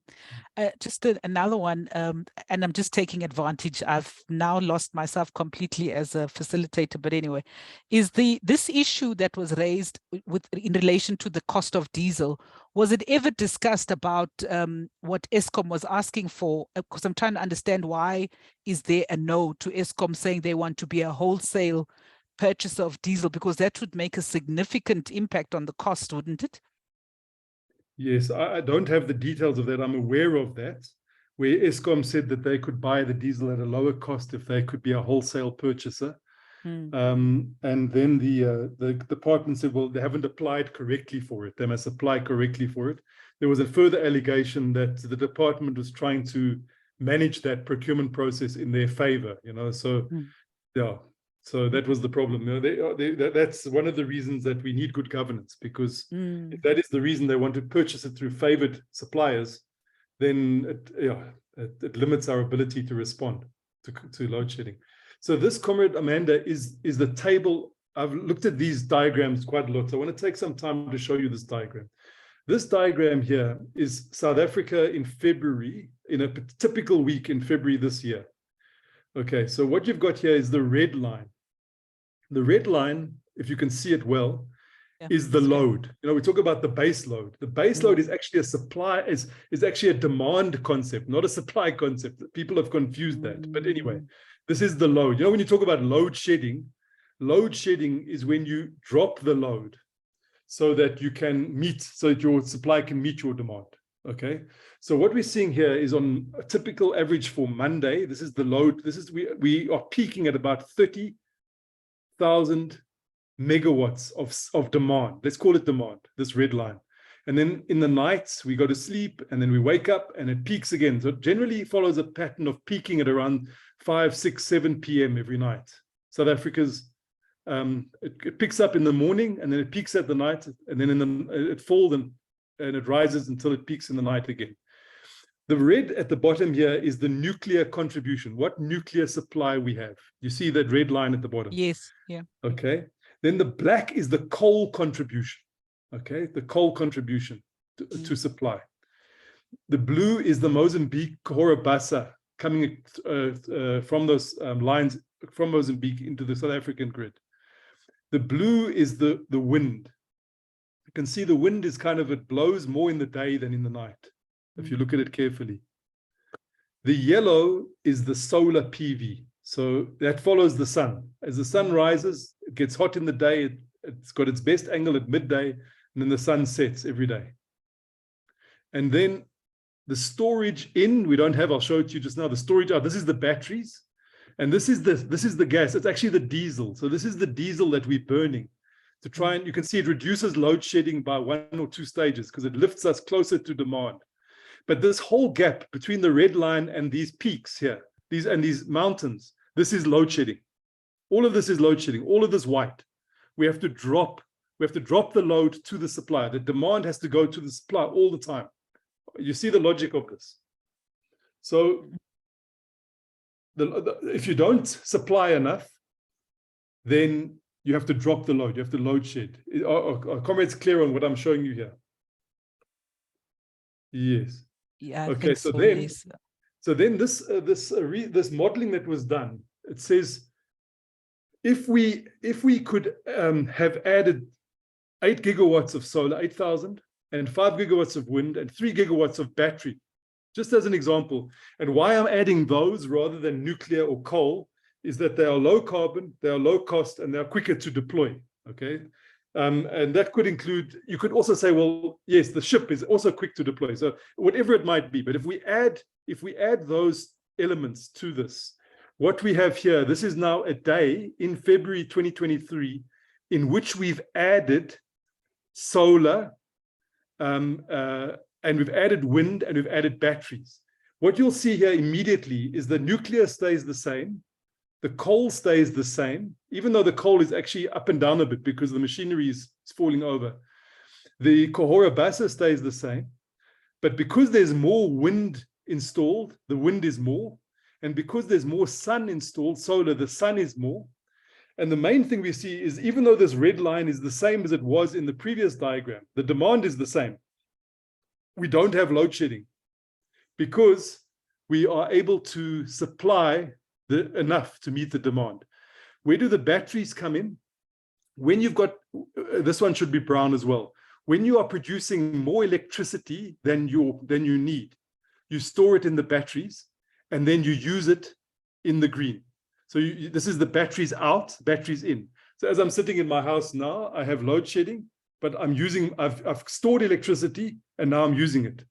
Speaker 1: Just another one, and I'm just taking advantage. I've now lost myself completely as a facilitator, but anyway, is this issue that was raised in relation to the cost of diesel, was it ever discussed about what Eskom was asking for? Because I'm trying to understand, why is there a no to Eskom saying they want to be a wholesale purchaser of diesel, because that would make a significant impact on the cost, wouldn't it?
Speaker 4: Yes, I don't have the details of that. I'm aware of that, where Eskom said that they could buy the diesel at a lower cost if they could be a wholesale purchaser. And then the department said, well, they haven't applied correctly for it. They must apply correctly for it. There was a further allegation that the department was trying to manage that procurement process in their favor, you know, so yeah. So that was the problem. You know, that's one of the reasons that we need good governance, because if that is the reason they want to purchase it through favored suppliers, then it limits our ability to respond to load shedding. So this, Comrade Amanda, is the table. I've looked at these diagrams quite a lot. So I want to take some time to show you this diagram. This diagram here is South Africa in February, in a typical week in February this year. Okay, so what you've got here is the red line. The red line, if you can see it well, is the load. You know, we talk about the base load. The base load is actually a supply, is actually a demand concept, not a supply concept. People have confused that. But anyway, this is the load. You know, when you talk about load shedding is when you drop the load so that you can meet, so that your supply can meet your demand. Okay, so what we're seeing here is on a typical average for Monday. This is the load. This is we are peaking at about 30,000 megawatts of demand. Let's call it demand, this red line. And then in the nights, we go to sleep and then we wake up and it peaks again. So it generally follows a pattern of peaking at around 5, 6, 7 p.m. every night. South Africa's, it picks up in the morning and then it peaks at the night, and then it falls and it rises until it peaks in the night again. The red at the bottom here is the nuclear contribution, what nuclear supply we have. You see that red line at the bottom?
Speaker 1: Yes, yeah.
Speaker 4: Okay. Then the black is the coal contribution. Okay, the coal contribution to supply. The blue is the Mozambique Cahora Bassa coming from those lines from Mozambique into the South African grid. The blue is the wind. You can see the wind is kind of, it blows more in the day than in the night, if you look at it carefully. The yellow is the solar PV. So that follows the sun. As the sun rises, it gets hot in the day, it's got its best angle at midday, and then the sun sets every day. And then the storage in, we don't have, I'll show it to you just now, the storage out, this is the batteries, and this is the gas, it's actually the diesel. So this is the diesel that we're burning to try, and you can see it reduces load shedding by 1 or 2 stages because it lifts us closer to demand. But this whole gap between the red line and these peaks here, these mountains, this is load shedding. All of this is load shedding, all of this white. We have to drop the load to the supply. The demand has to go to the supply all the time. You see the logic of this. So if you don't supply enough, then you have to drop the load. You have to load shed. Are comrades clear on what I'm showing you here? Yes.
Speaker 1: Yeah.
Speaker 4: Okay. So then this modeling that was done, it says if we could have added 8 gigawatts of solar, 8,000, and 5 gigawatts of wind and 3 gigawatts of battery, just as an example. And why I'm adding those rather than nuclear or coal is that they are low carbon, they are low cost, and they're quicker to deploy, okay? And that could include, you could also say, well, yes, the ship is also quick to deploy. So whatever it might be, but if we add those elements to this, what we have here, this is now a day in February 2023 in which we've added solar, and we've added wind, and we've added batteries. What you'll see here immediately is the nuclear stays the same, the coal stays the same, even though the coal is actually up and down a bit because the machinery is falling over. The Cahora Bassa stays the same, but because there's more wind installed, the wind is more, and because there's more sun installed, solar, the sun is more. And the main thing we see is even though this red line is the same as it was in the previous diagram, the demand is the same. We don't have load shedding because we are able to supply enough to meet the demand. Where do the batteries come in? When you've got, this one should be brown as well. When you are producing more electricity than you need, you store it in the batteries and then you use it in the green. So this is the batteries out, batteries in. So as I'm sitting in my house now, I have load shedding, but I've stored electricity and now I'm using it.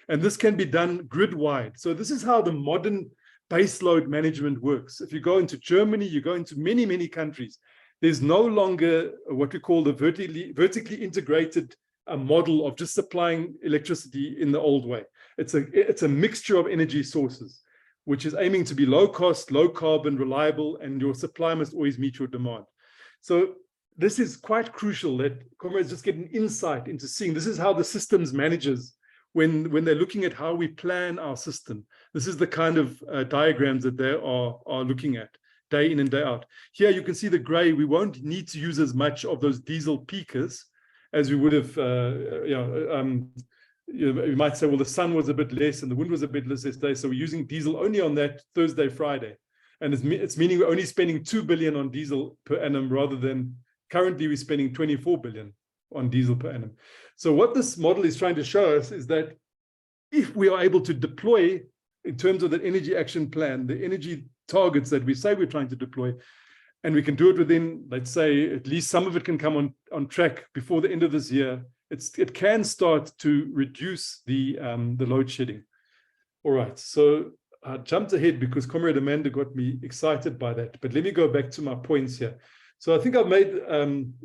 Speaker 4: And this can be done grid-wide. So this is how the modern baseload management works. If you go into Germany, you go into many, many countries, there's no longer what we call the vertically integrated model of just supplying electricity in the old way. It's a mixture of energy sources, which is aiming to be low cost, low carbon, reliable, and your supply must always meet your demand. So this is quite crucial that comrades just get an insight into seeing this is how the systems managers, when they're looking at how we plan our system, this is the kind of diagrams that they are looking at day in and day out. Here you can see the gray, we won't need to use as much of those diesel peakers as we would have, you might say, well, the sun was a bit less and the wind was a bit less this day, so we're using diesel only on that Thursday, Friday. And it's meaning we're only spending 2 billion on diesel per annum rather than currently we're spending 24 billion on diesel per annum. So what this model is trying to show us is that if we are able to deploy in terms of the energy action plan, the energy targets that we say we're trying to deploy, and we can do it within, let's say, at least some of it can come on track before the end of this year, it can start to reduce the load shedding. All right, so I jumped ahead because Comrade Amanda got me excited by that, but let me go back to my points here. So I think I've made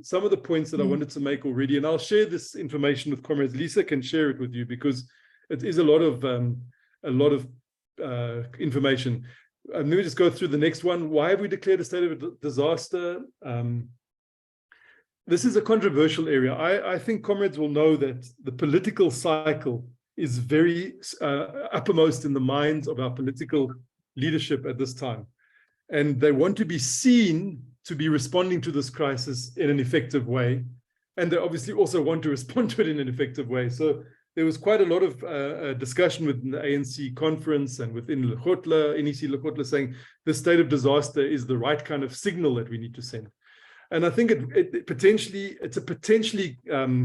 Speaker 4: some of the points that I wanted to make already, and I'll share this information with comrades. Lisa can share it with you because it is a lot of information. Let me just go through the next one. Why have we declared a state of disaster? This is a controversial area. I think comrades will know that the political cycle is very uppermost in the minds of our political leadership at this time. And they want to be seen to be responding to this crisis in an effective way. And they obviously also want to respond to it in an effective way. So there was quite a lot of discussion within the ANC conference and within Lekgotla, NEC Lekgotla, saying the state of disaster is the right kind of signal that we need to send. And I think it's a potentially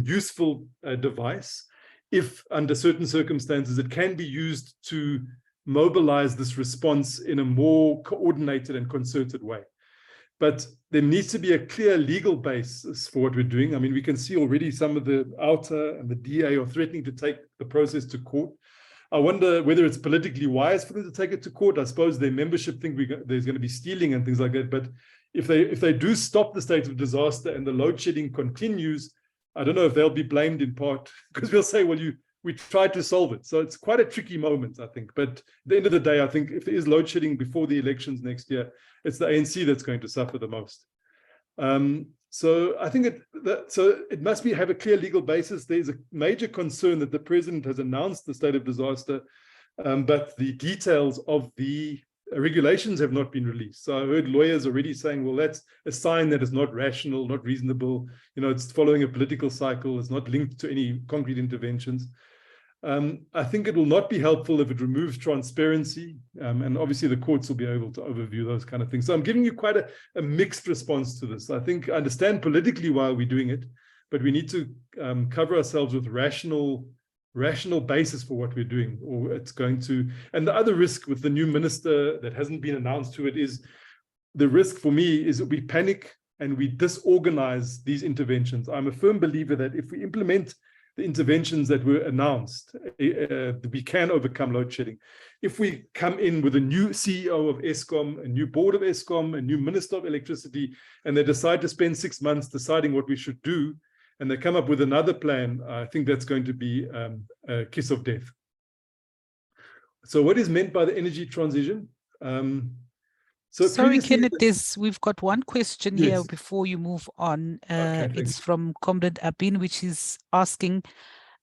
Speaker 4: useful device if, under certain circumstances, it can be used to mobilize this response in a more coordinated and concerted way. But there needs to be a clear legal basis for what we're doing. I mean, we can see already some of the outer and the DA are threatening to take the process to court. I wonder whether it's politically wise for them to take it to court. I suppose their membership think there's going to be stealing and things like that. But if they do stop the state of disaster and the load shedding continues, I don't know if they'll be blamed in part, because we'll say, well, we tried to solve it. So it's quite a tricky moment, I think. But at the end of the day, I think if there is load shedding before the elections next year, it's the ANC that's going to suffer the most. So I think it must have a clear legal basis. There's a major concern that the president has announced the state of disaster, but the details of the regulations have not been released. So I heard lawyers already saying, well, that's a sign that it's not rational, not reasonable. You know, it's following a political cycle. It's not linked to any concrete interventions. I think it will not be helpful if it removes transparency, and obviously the courts will be able to overview those kind of things. So I'm giving you quite a mixed response to this. I think I understand politically why we're doing it, but we need to cover ourselves with rational basis for what we're doing, or it's going to. And the other risk with the new minister that hasn't been announced to it is, the risk for me is that we panic and we disorganize these interventions. I'm a firm believer that if we implement the interventions that were announced, we can overcome load shedding. If we come in with a new CEO of Eskom, a new board of Eskom, a new minister of electricity, and they decide to spend 6 months deciding what we should do, and they come up with another plan, I think that's going to be a kiss of death. So what is meant by the energy transition?
Speaker 1: Sorry, Kenneth, we've got one question here
Speaker 4: Yes.
Speaker 1: before you move on.
Speaker 4: Okay,
Speaker 1: it's from Comrade Abin, which is asking,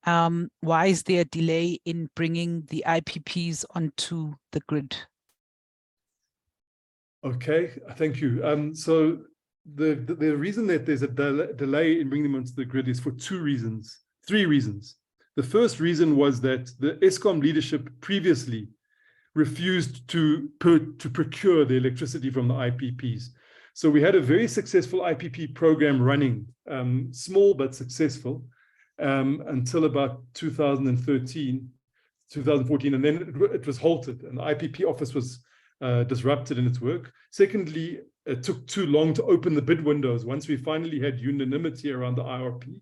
Speaker 1: why is there a delay in bringing the IPPs onto the grid?
Speaker 4: Okay, thank you. So the reason that there's a delay in bringing them onto the grid is for three reasons. The first reason was that the Eskom leadership previously refused to procure the electricity from the IPPs. So we had a very successful IPP program running, small but successful, until about 2014, and then it was halted, and the IPP office was disrupted in its work. Secondly, it took too long to open the bid windows once we finally had unanimity around the IRP.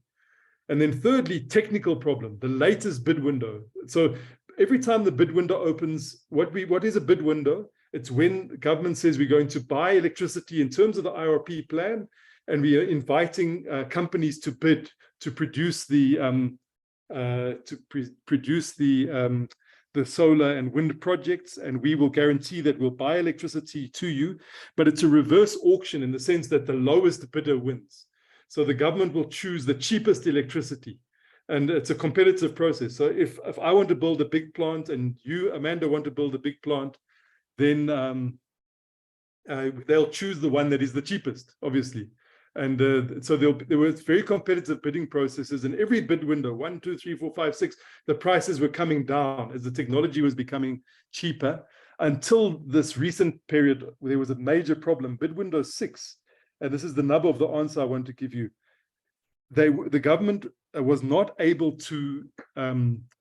Speaker 4: And then thirdly, technical problem, the latest bid window. So every time the bid window opens, what is a bid window? It's when the government says we're going to buy electricity in terms of the IRP plan, and we are inviting companies to bid to produce the solar and wind projects, and we will guarantee that we'll buy electricity to you. But it's a reverse auction in the sense that the lowest bidder wins. So the government will choose the cheapest electricity. And it's a competitive process. So if I want to build a big plant and you, Amanda, want to build a big plant, then they'll choose the one that is the cheapest, obviously. And so there were very competitive bidding processes, and every bid window, 1, 2, 3, 4, 5, 6, the prices were coming down as the technology was becoming cheaper, until this recent period where there was a major problem. Bid window 6, and this is the nub of the answer I want to give you. The government was not able to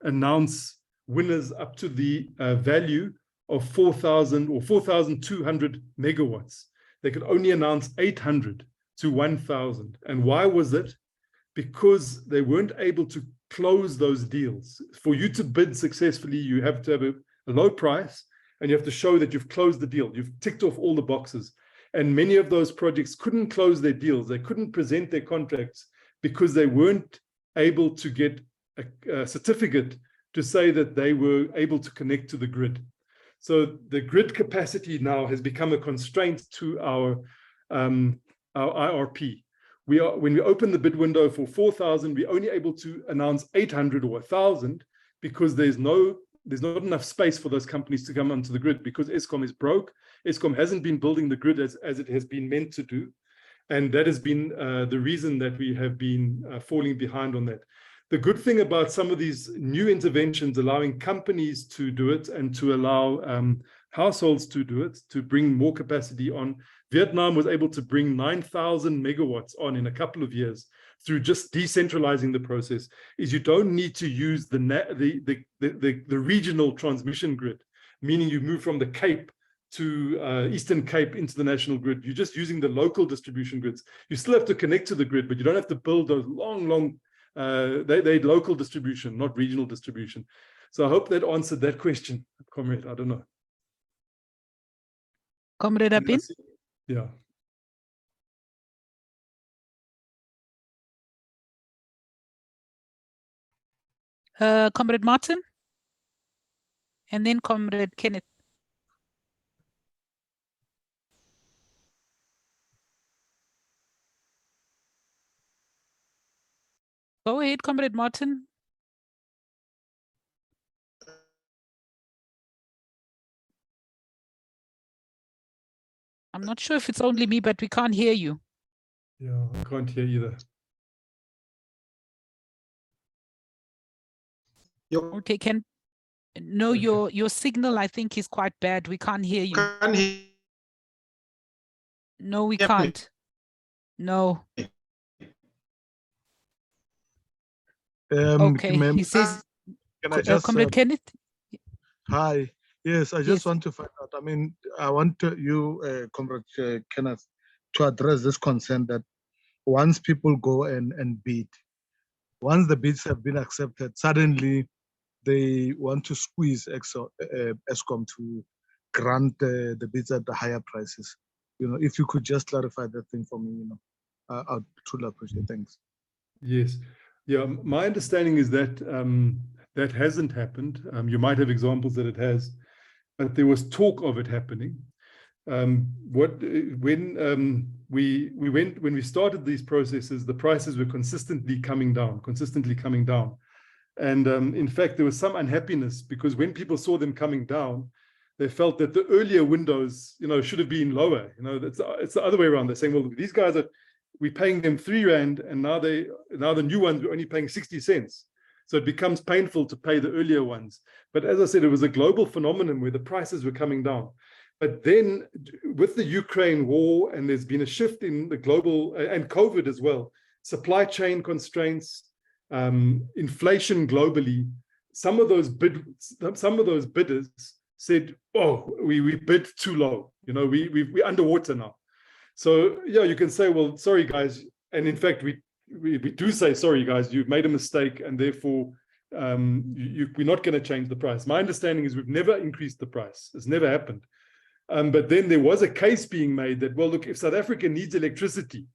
Speaker 4: announce winners up to the value of 4,000 or 4,200 megawatts. They could only announce 800 to 1,000. And why was it? Because they weren't able to close those deals. For you to bid successfully, you have to have a low price, and you have to show that you've closed the deal. You've ticked off all the boxes. And many of those projects couldn't close their deals. They couldn't present their contracts because they weren't able to get a certificate to say that they were able to connect to the grid. So the grid capacity now has become a constraint to our IRP. When we open the bid window for 4,000, we're only able to announce 800 or 1,000 because there's not enough space for those companies to come onto the grid, because Eskom is broke. Eskom hasn't been building the grid as it has been meant to do. And that has been the reason that we have been falling behind on that. the good thing about some of these new interventions, allowing companies to do it and to allow households to do it, to bring more capacity on. Vietnam was able to bring 9,000 megawatts on in a couple of years through just decentralizing the process, is you don't need to use the regional transmission grid, meaning you move from the Cape to Eastern Cape into the national grid. You're just using the local distribution grids. You still have to connect to the grid, but you don't have to build those long, they local distribution, not regional distribution. So I hope that answered that question, Comrade. I don't know.
Speaker 1: Comrade Abin?
Speaker 4: Yeah.
Speaker 1: Comrade Martin? And then Comrade Kenneth. Go ahead, Comrade Martin. I'm not sure if it's only me, but we can't hear you.
Speaker 4: Yeah, I can't hear either.
Speaker 1: Okay, no,
Speaker 4: Okay.
Speaker 1: your signal, I think, is quite bad. We can't hear you. No, we can't. No. Okay, he says,
Speaker 6: can I just,
Speaker 1: Comrade Kenneth?
Speaker 6: hi. Yes, I just
Speaker 1: Yes.
Speaker 6: want to find out. I mean, I want you, Comrade Kenneth, to address this concern that once people go and bid, once the bids have been accepted, suddenly they want to squeeze ESCOM to grant the bids at the higher prices. You know, if you could just clarify that thing for me, you know, I'd truly appreciate it. Thanks.
Speaker 4: Yes. Yeah, my understanding is that that hasn't happened. You might have examples that it has, but there was talk of it happening. When we started these processes, the prices were consistently coming down. And in fact, there was some unhappiness because when people saw them coming down, they felt that the earlier windows, you know, should have been lower. You know, it's the other way around. They're saying, well, these guys we're paying them R3, and now the new ones we're only paying 60 cents. So it becomes painful to pay the earlier ones. But as I said, it was a global phenomenon where the prices were coming down. But then with the Ukraine war, and there's been a shift in the global, and COVID as well, supply chain constraints, inflation globally, some of those bidders said, oh, we bid too low. You know, we're underwater now. So yeah, you can say, well, sorry guys, and in fact we do say, sorry guys, you've made a mistake, and therefore we're not going to change the price. My understanding is we've never increased the price. It's never happened. But then there was a case being made that, well, look, if South Africa needs electricity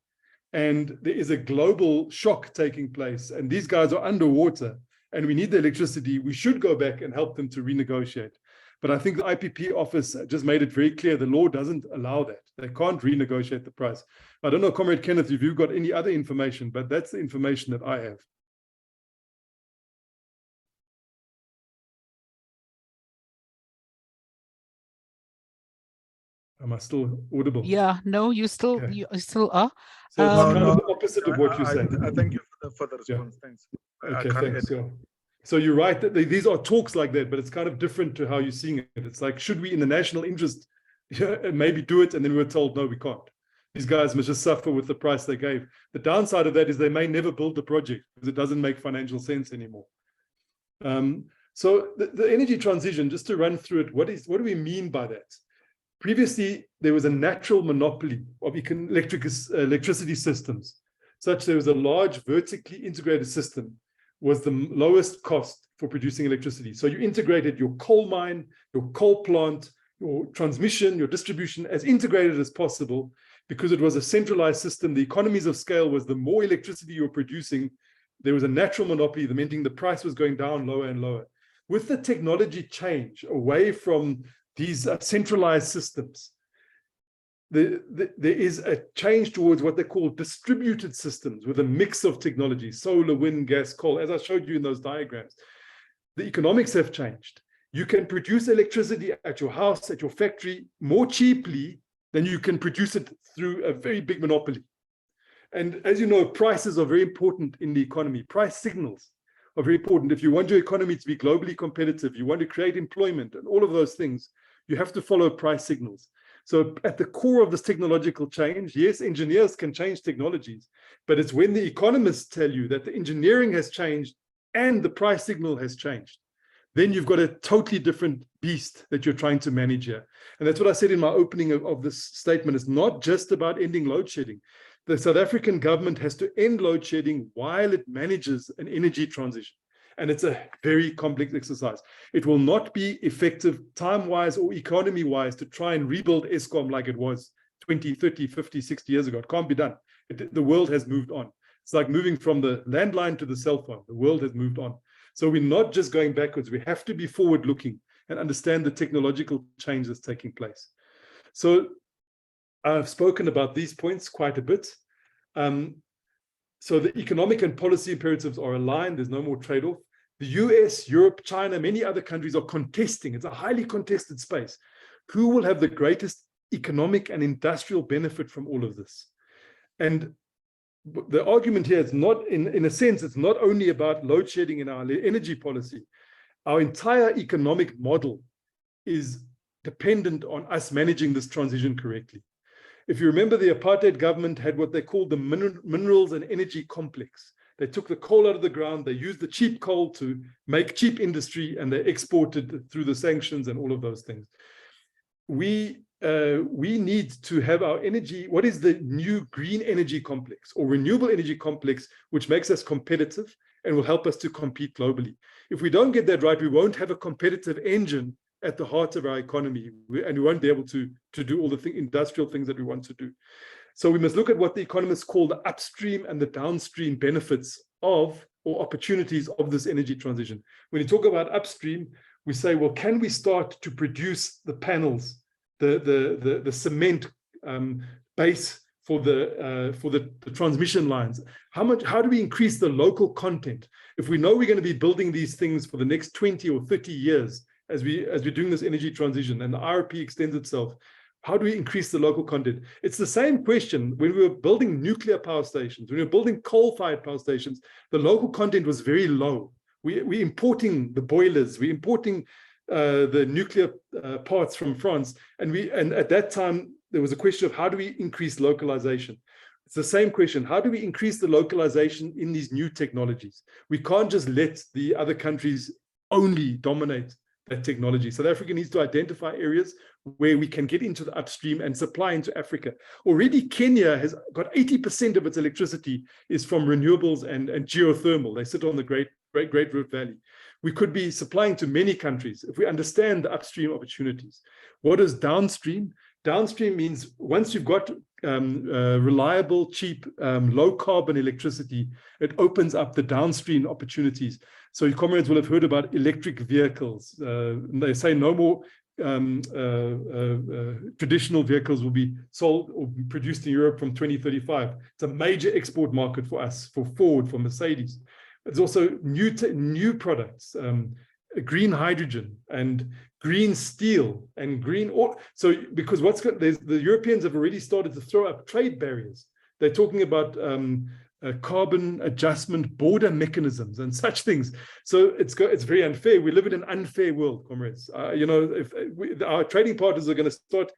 Speaker 4: and there is a global shock taking place and these guys are underwater and we need the electricity, we should go back and help them to renegotiate. But I think the IPP office just made it very clear the law doesn't allow that. They can't renegotiate the price. I don't know, Comrade Kenneth, if you've got any other information, but that's the information that I have. Am I still audible?
Speaker 1: Yeah, no, you still
Speaker 4: Okay.
Speaker 1: you still are.
Speaker 4: So it's kind
Speaker 6: No,
Speaker 4: of the opposite of what you say.
Speaker 6: I thank you for the response.
Speaker 4: Yeah.
Speaker 6: Thanks.
Speaker 4: Okay, thanks. Yeah. So you're right that these are talks like that, but it's kind of different to how you're seeing it. It's like, should we, in the national interest, maybe do it? And then we were told, no, we can't. These guys must just suffer with the price they gave. The downside of that is they may never build the project because it doesn't make financial sense anymore. So the energy transition, just to run through it, what do we mean by that? Previously, there was a natural monopoly of electricity systems, such there was a large vertically integrated system, was the lowest cost for producing electricity. So you integrated your coal mine, your coal plant, your transmission, your distribution as integrated as possible because it was a centralized system. The economies of scale was the more electricity you're producing, there was a natural monopoly, meaning the price was going down lower and lower. With the technology change away from these centralized systems, there is a change towards what they call distributed systems with a mix of technologies, solar, wind, gas, coal, as I showed you in those diagrams. The economics have changed. You can produce electricity at your house, at your factory, more cheaply than you can produce it through a very big monopoly. And as you know, prices are very important in the economy, price signals. are very important. If you want your economy to be globally competitive, you want to create employment and all of those things, you have to follow price signals. So at the core of this technological change, yes, engineers can change technologies, but it's when the economists tell you that the engineering has changed and the price signal has changed, then you've got a totally different beast that you're trying to manage here. And that's what I said in my opening of this statement. It's not just about ending load shedding. The South African government has to end load shedding while it manages an energy transition. And it's a very complex exercise. It will not be effective time-wise or economy-wise to try and rebuild Eskom like it was 20, 30, 50, 60 years ago. It can't be done. The world has moved on. It's like moving from the landline to the cell phone. The world has moved on. So we're not just going backwards. We have to be forward-looking and understand the technological change that's taking place. So I've spoken about these points quite a bit. So the economic and policy imperatives are aligned. There's no more trade-off. The US, Europe, China, many other countries are contesting. It's a highly contested space. Who will have the greatest economic and industrial benefit from all of this? And the argument here is not, in a sense, it's not only about load shedding in our energy policy. Our entire economic model is dependent on us managing this transition correctly. If you remember, the apartheid government had what they called the minerals and energy complex. They took the coal out of the ground, they used the cheap coal to make cheap industry, and they exported through the sanctions and all of those things. We need to have our energy. What is the new green energy complex or renewable energy complex, which makes us competitive and will help us to compete globally? If we don't get that right, we won't have a competitive engine at the heart of our economy, and we won't be able to do all the industrial things that we want to do. So we must look at what the economists call the upstream and the downstream benefits of, or opportunities of, this energy transition. When you talk about upstream, we say, well, can we start to produce the panels, the cement base for the transmission lines? How do we increase the local content? If we know we're going to be building these things for the next 20 or 30 years, as we're doing this energy transition and the IRP extends itself, how do we increase the local content? It's the same question when we were building nuclear power stations, when we were building coal-fired power stations, the local content was very low. We're importing the boilers, we're importing the nuclear parts from France, and at that time there was a question of how do we increase localization? It's the same question. How do we increase the localization in these new technologies? We can't just let the other countries only dominate that technology. South Africa needs to identify areas where we can get into the upstream and supply into Africa. Already Kenya has got 80% of its electricity is from renewables and geothermal. They sit on the Great Rift Valley. We could be supplying to many countries if we understand the upstream opportunities. What is downstream? Downstream means once you've got reliable, cheap, low carbon electricity, it opens up the downstream opportunities. So your comrades will have heard about electric vehicles. They say no more traditional vehicles will be sold or produced in Europe from 2035. It's a major export market for us, for Ford, for Mercedes. There's also new products, green hydrogen and green steel and green oil. So because the Europeans have already started to throw up trade barriers. They're talking about carbon adjustment border mechanisms and such things. So it's very unfair. We live in an unfair world, comrades. If our trading partners are going to start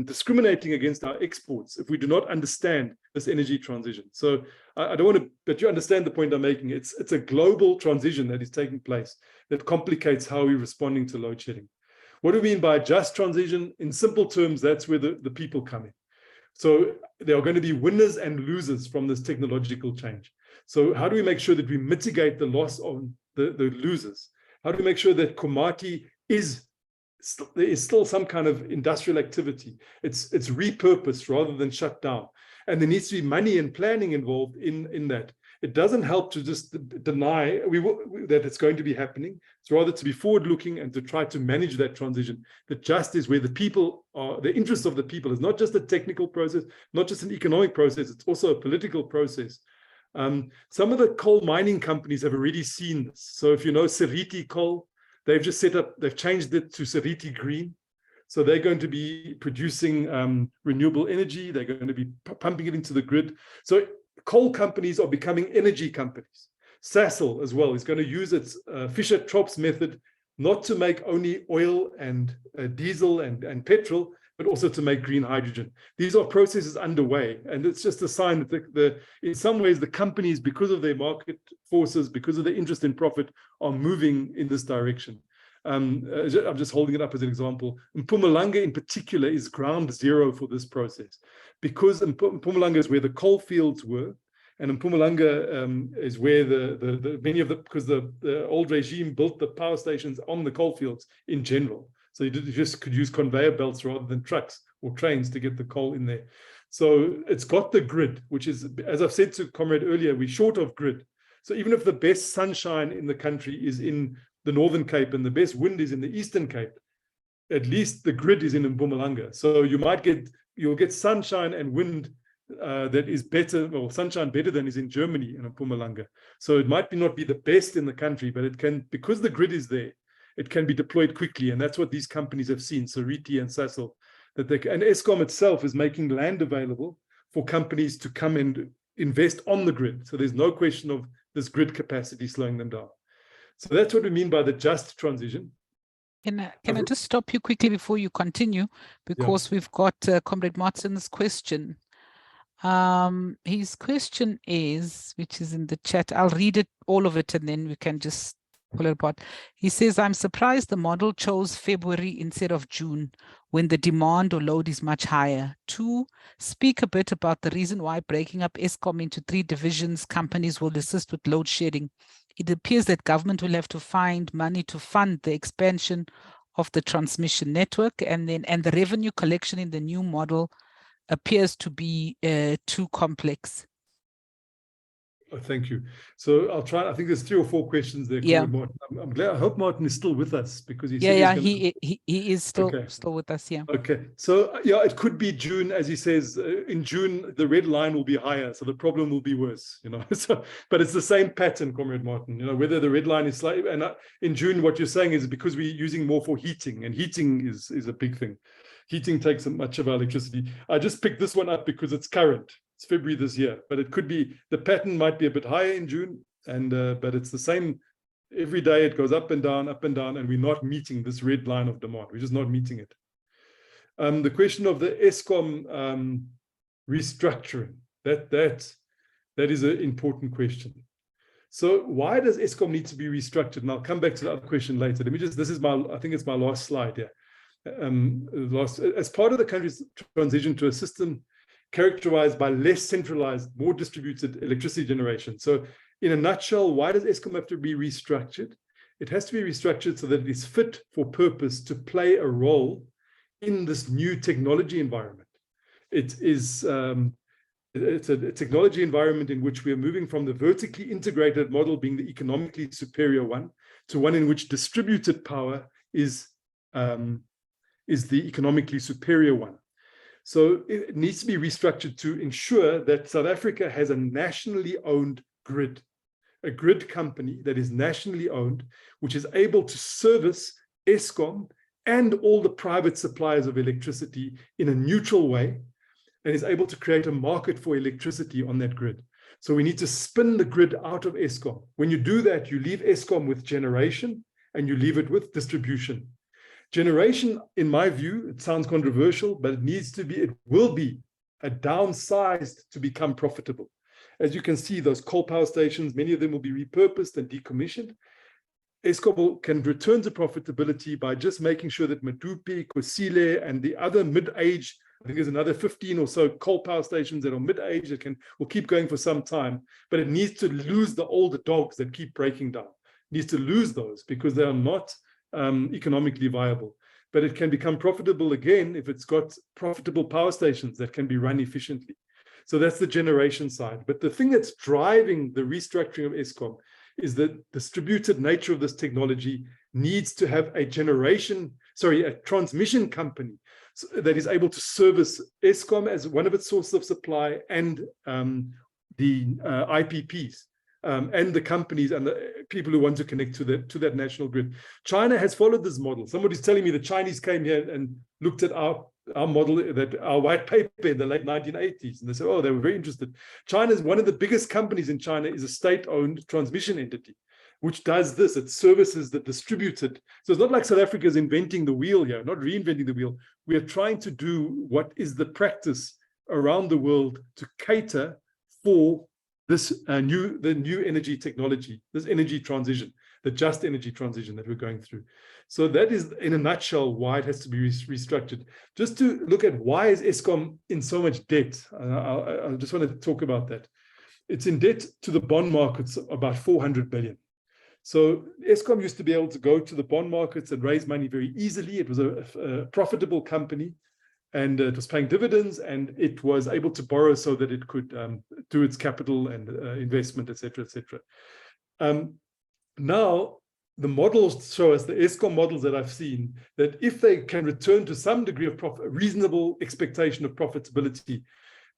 Speaker 4: discriminating against our exports if we do not understand this energy transition. So I don't want to, but you understand the point I'm making. It's a global transition that is taking place that complicates how we're responding to load shedding. What do we mean by just transition? In simple terms, that's where the people come in. So there are going to be winners and losers from this technological change. So how do we make sure that we mitigate the loss of the losers? How do we make sure that Komati there is still some kind of industrial activity? It's repurposed rather than shut down. And there needs to be money and planning involved in that. It doesn't help to just deny that it's going to be happening. It's rather to be forward-looking and to try to manage that transition. That just is where the people are, the interests of the people is not just a technical process, not just an economic process, it's also a political process. Some of the coal mining companies have already seen this. So if you know Seriti Coal, they've changed it to Seriti Green. So they're going to be producing renewable energy. They're going to be pumping it into the grid. So coal companies are becoming energy companies. Sasol as well is going to use its Fischer-Tropsch method not to make only oil and diesel and petrol, but also to make green hydrogen. These are processes underway, and it's just a sign that in some ways the companies, because of their market forces, because of their interest in profit, are moving in this direction. I'm just holding it up as an example. Mpumalanga in particular is ground zero for this process, because Mpumalanga is where the coal fields were, and Mpumalanga is where because the old regime built the power stations on the coal fields in general. So you just could use conveyor belts rather than trucks or trains to get the coal in there. So it's got the grid, which is, as I've said to Comrade earlier, we're short of grid. So even if the best sunshine in the country is in the Northern Cape and the best wind is in the Eastern Cape, at least the grid is in Mpumalanga. So you'll get sunshine and wind that is better, or sunshine better than is in Germany in Mpumalanga. So it might not be the best in the country, but it can, because the grid is there, it can be deployed quickly. And that's what these companies have seen, Sariti and Sasol, and Eskom itself is making land available for companies to come and invest on the grid. So there's no question of this grid capacity slowing them down. So that's what we mean by the just transition.
Speaker 1: Can I just stop you quickly before you continue? Because we've got Comrade Martin's question. His question is, which is in the chat, I'll read it, all of it, and then we can just pull it apart. He says, I'm surprised the model chose February instead of June when the demand or load is much higher. 2, speak a bit about the reason why breaking up Eskom into 3 divisions companies will assist with load shedding. It appears that government will have to find money to fund the expansion of the transmission network, and the revenue collection in the new model appears to be too complex.
Speaker 4: Thank you. So I'll try. I think there's 3 or 4 questions there.
Speaker 1: Yeah.
Speaker 4: Martin. I'm glad. I hope Martin is still with us, because he
Speaker 1: said
Speaker 4: said
Speaker 1: he is still with us. Yeah.
Speaker 4: Okay. So it could be June, as he says. In June, the red line will be higher, so the problem will be worse. So, but it's the same pattern, Comrade Martin. Whether the red line is slightly, and in June, what you're saying is because we're using more for heating, and heating is a big thing. Heating takes much of our electricity. I just picked this one up because it's current. It's February this year, but it could be, the pattern might be a bit higher in June, and but it's the same every day. It goes up and down, and we're not meeting this red line of demand. We're just not meeting it. The question of the Eskom restructuring, that is an important question. So why does Eskom need to be restructured? And I'll come back to the other question later. Let me just, I think it's my last slide here. As part of the country's transition to a system characterized by less centralized, more distributed electricity generation. So in a nutshell, why does Eskom have to be restructured? It has to be restructured so that it is fit for purpose to play a role in this new technology environment. It's a technology environment in which we are moving from the vertically integrated model being the economically superior one to one in which distributed power is the economically superior one. So it needs to be restructured to ensure that South Africa has a nationally owned grid, a grid company that is nationally owned, which is able to service Eskom and all the private suppliers of electricity in a neutral way, and is able to create a market for electricity on that grid. So we need to spin the grid out of Eskom. When you do that, you leave Eskom with generation and you leave it with distribution. Generation, in my view, it sounds controversial, but it will be downsized to become profitable. As you can see, those coal power stations, many of them will be repurposed and decommissioned. Eskom can return to profitability by just making sure that Medupi, Kusile, and the other mid-age, I think there's another 15 or so coal power stations that are mid-age that will keep going for some time, but it needs to lose the older dogs that keep breaking down. It needs to lose those because they are not economically viable. But it can become profitable again if it's got profitable power stations that can be run efficiently. So that's the generation side. But the thing that's driving the restructuring of Eskom is the distributed nature of this technology needs to have a transmission company that is able to service Eskom as one of its sources of supply, and the IPPs. And the companies and the people who want to connect to that national grid. China has followed this model. Somebody's telling me the Chinese came here and looked at our our model, that our white paper in the late 1980s. And they said, oh, they were very interested. China is one of the biggest companies in China, is a state-owned transmission entity, which does this. It services the distributed. So it's not like South Africa is inventing the wheel here, not reinventing the wheel. We are trying to do what is the practice around the world to cater for this the new energy technology, this energy transition, the just energy transition that we're going through. So that is, in a nutshell, why it has to be restructured. Just to look at why is Eskom in so much debt, I just want to talk about that. It's in debt to the bond markets, about 400 billion. So Eskom used to be able to go to the bond markets and raise money very easily. It was a profitable company, and it was paying dividends, and it was able to borrow so that it could do its capital and investment, etc., etc. Now, the models show us, the Eskom models that I've seen, that if they can return to some degree of reasonable expectation of profitability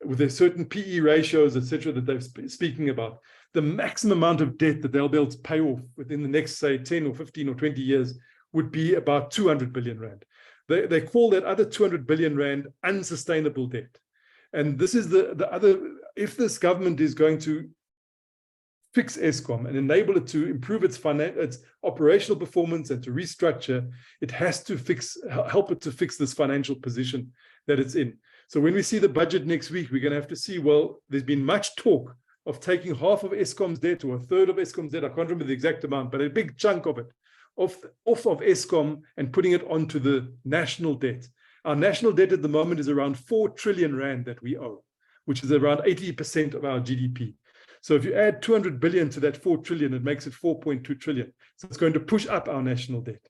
Speaker 4: with a certain PE ratios, etc., that they're speaking about, the maximum amount of debt that they'll be able to pay off within the next, say, 10 or 15 or 20 years would be about 200 billion rand. They call that other 200 billion rand unsustainable debt. And this is the other, if this government is going to fix Eskom and enable it to improve its operational performance and to restructure, it has to help it to fix this financial position that it's in. So when we see the budget next week, we're going to have to see, well, there's been much talk of taking half of Eskom's debt or a third of Eskom's debt, I can't remember the exact amount, but a big chunk of it, off of Eskom and putting it onto the national debt. Our national debt at the moment is around 4 trillion rand that we owe, which is around 80% of our GDP. So if you add 200 billion to that 4 trillion, it makes it 4.2 trillion. So it's going to push up our national debt.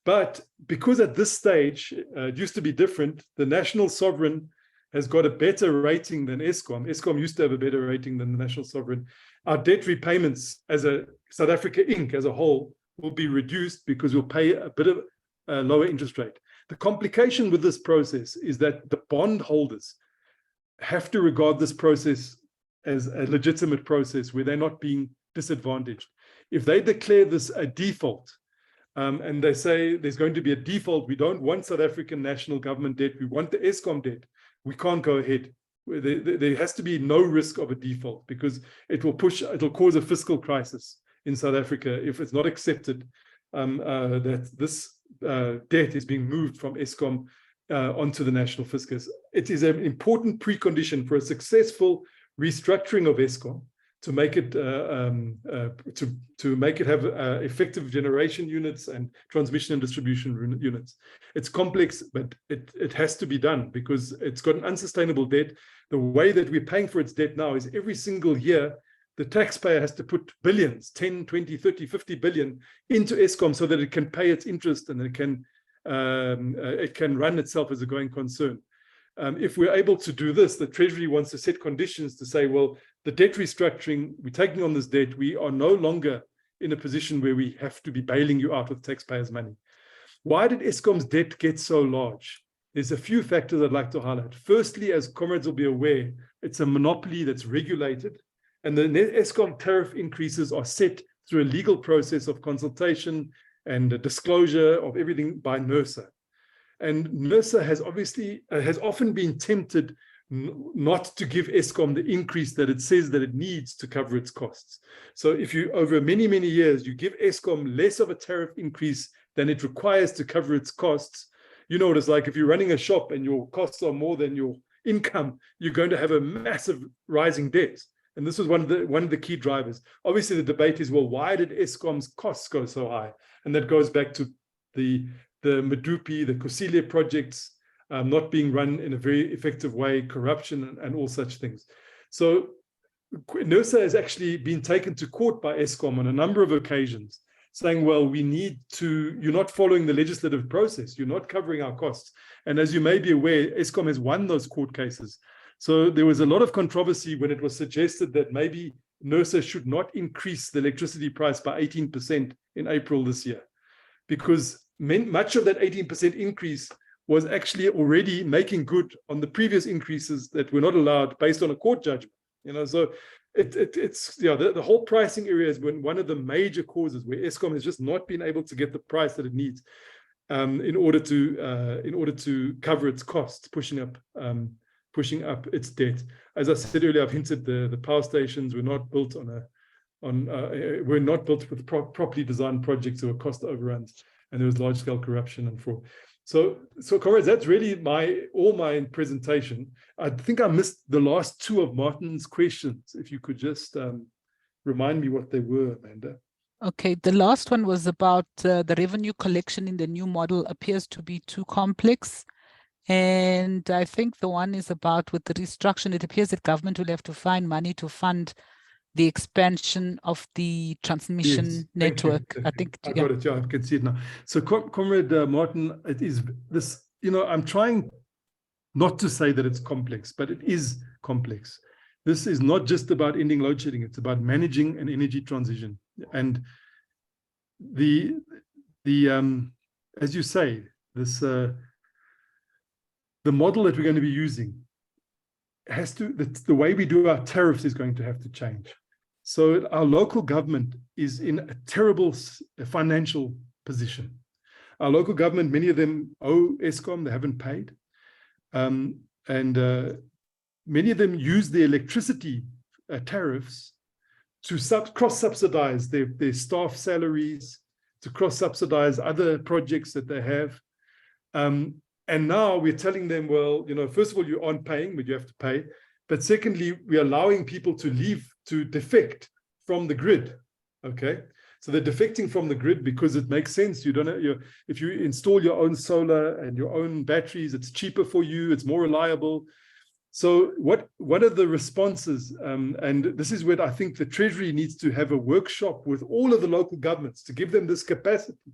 Speaker 4: But because at this stage, it used to be different, the national sovereign has got a better rating than Eskom. Eskom used to have a better rating than the national sovereign. Our debt repayments as a South Africa Inc. as a whole will be reduced because we'll pay a bit of a lower interest rate. The complication with this process is that the bond holders have to regard this process as a legitimate process where they're not being disadvantaged. If they declare this a default, and they say there's going to be a default, we don't want South African national government debt, we want the Eskom debt, we can't go ahead. There has to be no risk of a default because it'll cause a fiscal crisis in South Africa if it's not accepted that this debt is being moved from Eskom onto the national fiscus. It is an important precondition for a successful restructuring of Eskom to make it have effective generation units and transmission and distribution units. It's complex, but it has to be done because it's got an unsustainable debt. The way that we're paying for its debt now is every single year the taxpayer has to put billions, 10, 20, 30, 50 billion into Eskom so that it can pay its interest and it can run itself as a going concern. If we're able to do this, the Treasury wants to set conditions to say, well, the debt restructuring, we're taking on this debt, we are no longer in a position where we have to be bailing you out with taxpayers' money. Why did Eskom's debt get so large? There's a few factors I'd like to highlight. Firstly, as comrades will be aware, it's a monopoly that's regulated, and the Eskom tariff increases are set through a legal process of consultation and a disclosure of everything by NERSA. And NERSA has often been tempted not to give Eskom the increase that it says that it needs to cover its costs. So if you, over many, many years, you give Eskom less of a tariff increase than it requires to cover its costs, you know what it's like if you're running a shop and your costs are more than your income, you're going to have a massive rising debt. And this was one of the key drivers. Obviously, the debate is, well, why did Eskom's costs go so high? And that goes back to the Medupi, the Kusile projects not being run in a very effective way, corruption and all such things. So NERSA has actually been taken to court by Eskom on a number of occasions, saying, well, you're not following the legislative process, you're not covering our costs. And as you may be aware, Eskom has won those court cases. So there was a lot of controversy when it was suggested that maybe NERSA should not increase the electricity price by 18% in April this year, because much of that 18% increase was actually already making good on the previous increases that were not allowed based on a court judgment. So it's the whole pricing area has been one of the major causes where Eskom has just not been able to get the price that it needs. in order to cover its costs, pushing up its debt. As I said earlier, I've hinted the power stations were not built were not built with properly designed projects. There were cost overruns, and there was large scale corruption and fraud. So comrades, that's really all my presentation. I think I missed the last two of Martin's questions. If you could just remind me what they were, Amanda.
Speaker 1: Okay, the last one was about the revenue collection in the new model appears to be too complex. And I think the one is about with the restructuring, it appears that government will have to find money to fund the expansion of the transmission network. I think
Speaker 4: I got it. Yeah, I can see it now. So, Comrade Martin, it is this, I'm trying not to say that it's complex, but it is complex. This is not just about ending load shedding. It's about managing an energy transition. And as you say, this the model that we're going to be using the way we do our tariffs is going to have to change. So our local government is in a terrible financial position. Our local government, many of them owe Eskom, they haven't paid. And many of them use the electricity tariffs to cross-subsidize their staff salaries, to cross-subsidize other projects that they have. And now we're telling them, well, first of all, you aren't paying, but you have to pay. But secondly, we're allowing people to defect from the grid, okay? So they're defecting from the grid because it makes sense. If you install your own solar and your own batteries, it's cheaper for you, it's more reliable. So what are the responses? And this is where I think the Treasury needs to have a workshop with all of the local governments to give them this capacity.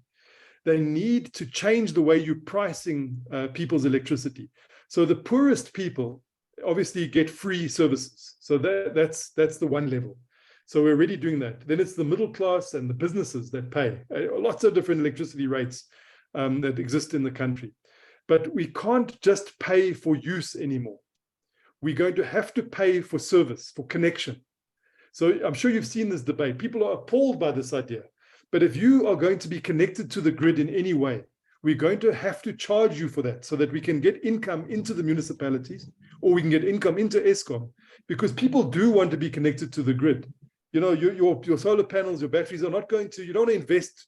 Speaker 4: They need to change the way you're pricing people's electricity. So the poorest people obviously get free services. So that's the one level. So we're already doing that. Then it's the middle class and the businesses that pay. Lots of different electricity rates that exist in the country. But we can't just pay for use anymore. We're going to have to pay for service, for connection. So I'm sure you've seen this debate. People are appalled by this idea. But if you are going to be connected to the grid in any way, we're going to have to charge you for that so that we can get income into the municipalities or we can get income into Eskom, because people do want to be connected to the grid. Your solar panels, your batteries are not going to, you don't want to invest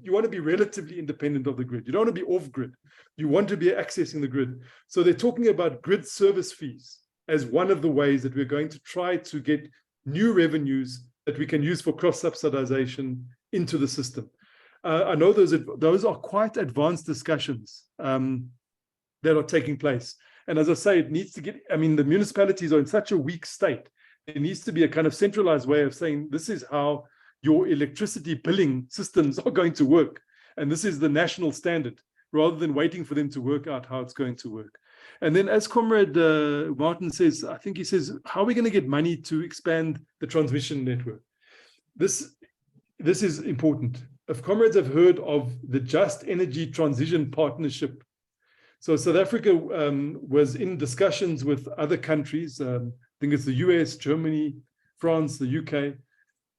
Speaker 4: you want to be relatively independent of the grid. You don't want to be off grid. You want to be accessing the grid. So they're talking about grid service fees as one of the ways that we're going to try to get new revenues that we can use for cross-subsidization into the system. I know those are quite advanced discussions that are taking place. And as I say, it needs to the municipalities are in such a weak state. There needs to be a kind of centralized way of saying, this is how your electricity billing systems are going to work. And this is the national standard, rather than waiting for them to work out how it's going to work. And then as Comrade Martin says, I think he says, how are we going to get money to expand the transmission network? This is important. If comrades have heard of the Just Energy Transition Partnership. So South Africa was in discussions with other countries, I think it's the US, Germany, France, the UK,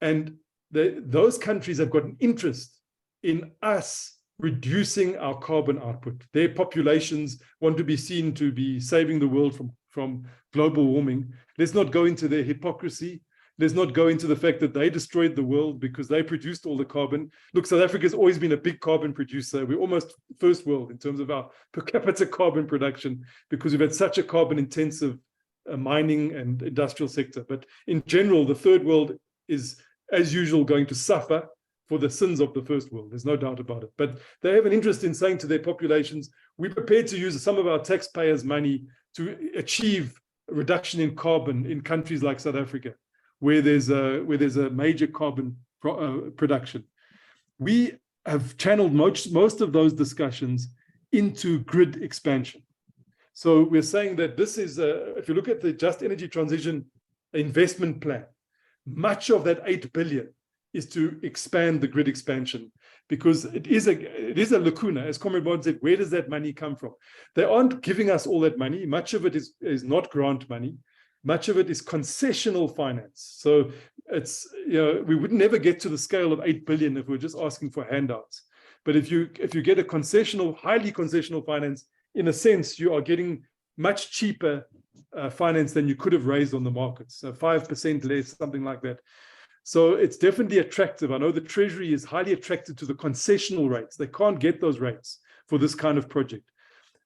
Speaker 4: and those countries have got an interest in us reducing our carbon output. Their populations want to be seen to be saving the world from global warming. Let's not go into their hypocrisy. Let's not go into the fact that they destroyed the world because they produced all the carbon. Look, South Africa has always been a big carbon producer. We're almost first world in terms of our per capita carbon production because we've had such a carbon intensive mining and industrial sector. But in general, the third world is, as usual, going to suffer for the sins of the first world. There's no doubt about it. But they have an interest in saying to their populations, we're prepared to use some of our taxpayers' money to achieve a reduction in carbon in countries like South Africa, where there's a major carbon production. We have channeled most of those discussions into grid expansion. So we're saying that this is, if you look at the Just Energy Transition investment plan, much of that 8 billion is to expand the grid expansion, because it is a lacuna. As Comrade Martin said, where does that money come from? They aren't giving us all that money. Much of it is not grant money. Much of it is concessional finance. So it's, we would never get to the scale of 8 billion if we were just asking for handouts. But if you get a concessional, highly concessional finance, in a sense, you are getting much cheaper finance than you could have raised on the markets. So 5% less, something like that. So it's definitely attractive. I know the Treasury is highly attracted to the concessional rates. They can't get those rates for this kind of project.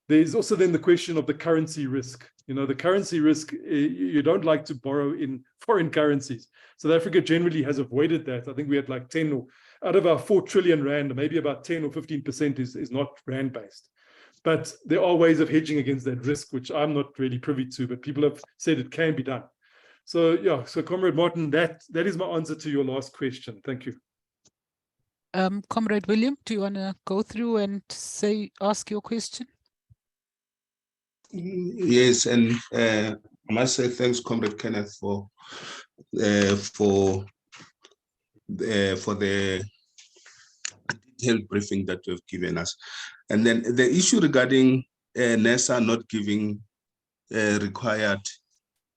Speaker 4: There's also then the question of the currency risk. The currency risk, you don't like to borrow in foreign currencies. South Africa generally has avoided that. I think we had like 10 or out of our 4 trillion rand, maybe about 10 or 15% is not rand based. But there are ways of hedging against that risk, which I'm not really privy to, but people have said it can be done. So yeah, so Comrade Martin, that is my answer to your last question. Thank you.
Speaker 1: Comrade William, do you want to go through and ask your question?
Speaker 5: Yes, and I must say thanks, Comrade Kenneth, for the detailed briefing that you have given us. And then the issue regarding NERSA not giving required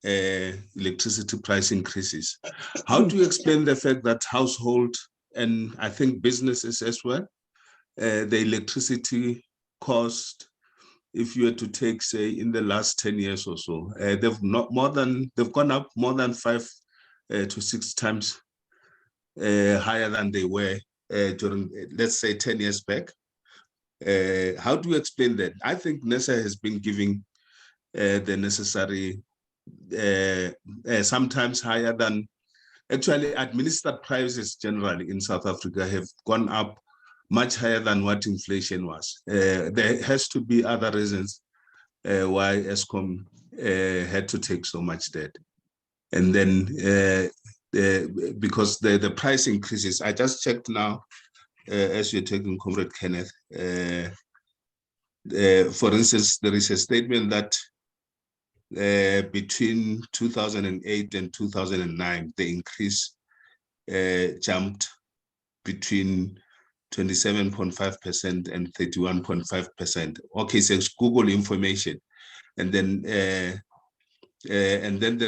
Speaker 5: electricity price increases. How do you explain the fact that household and I think businesses as well, the electricity cost, if you were to take, say, in the last 10 years or so, they've gone up more than 5 to 6 times higher than they were during, let's say, 10 years back. How do you explain that? I think NERSA has been giving the necessary, sometimes higher than, actually administered prices generally in South Africa have gone up much higher than what inflation was. There has to be other reasons why Eskom had to take so much debt. And then because the price increases, I just checked now, as you're taking Comrade Kenneth, for instance, there is a statement that between 2008 and 2009, the increase jumped between 27.5% and 31.5%. Okay, so it's Google information. And then there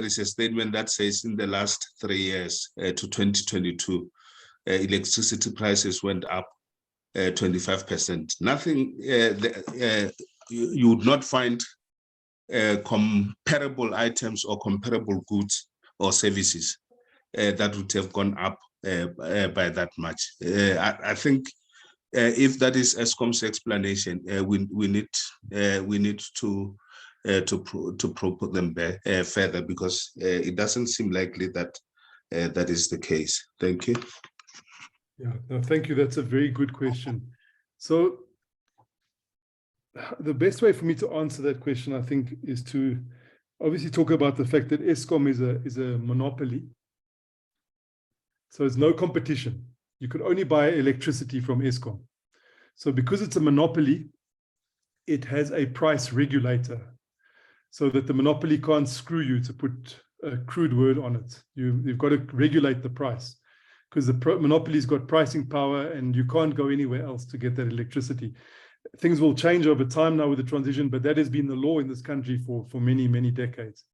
Speaker 5: is a statement that says in the last 3 years to 2022, electricity prices went up 25%. Nothing, you would not find comparable items or comparable goods or services that would have gone up by that much. I think if that is Eskom's explanation, we need to probe them further, because it doesn't seem likely that that is the case. Thank you.
Speaker 4: Yeah, no, thank you. That's a very good question. So the best way for me to answer that question, I think, is to obviously talk about the fact that Eskom is a monopoly. So it's no competition. You could only buy electricity from Eskom. So because it's a monopoly, it has a price regulator, so that the monopoly can't screw you, to put a crude word on it. You've got to regulate the price, because the monopoly's got pricing power and you can't go anywhere else to get that electricity. Things will change over time now with the transition, but that has been the law in this country for many, many decades.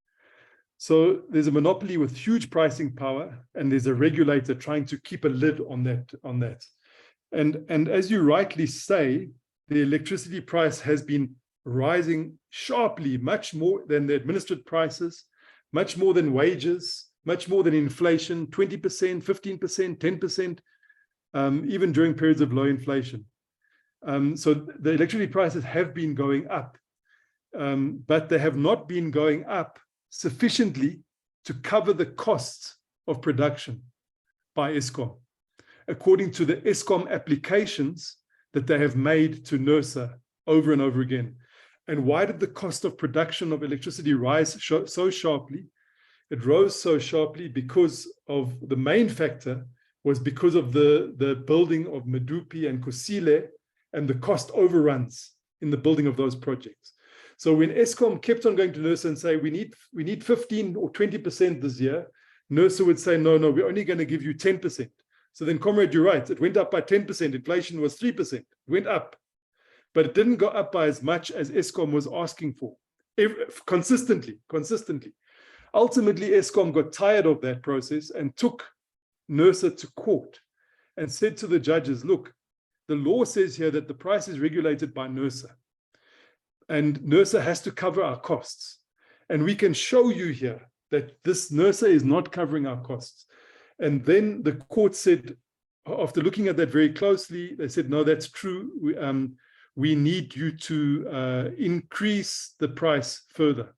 Speaker 4: So there's a monopoly with huge pricing power, and there's a regulator trying to keep a lid on that. And as you rightly say, the electricity price has been rising sharply, much more than the administered prices, much more than wages, much more than inflation, 20%, 15%, 10%, even during periods of low inflation. So the electricity prices have been going up, but they have not been going up sufficiently to cover the costs of production by Eskom, according to the Eskom applications that they have made to NERSA over and over again. And why did the cost of production of electricity rise so sharply? It rose so sharply because of the main factor was because of the building of Medupi and Kusile and the cost overruns in the building of those projects. So when Eskom kept on going to NERSA and say, we need 15 or 20% this year, NERSA would say, no, we're only going to give you 10%. So then, Comrade, you're right, it went up by 10%. Inflation was 3%. It went up. But it didn't go up by as much as Eskom was asking for, consistently. Ultimately, Eskom got tired of that process and took NERSA to court and said to the judges, look, the law says here that the price is regulated by NERSA. And NERSA has to cover our costs. And we can show you here that this NERSA is not covering our costs. And then the court said, after looking at that very closely, they said, no, that's true. We need you to increase the price further.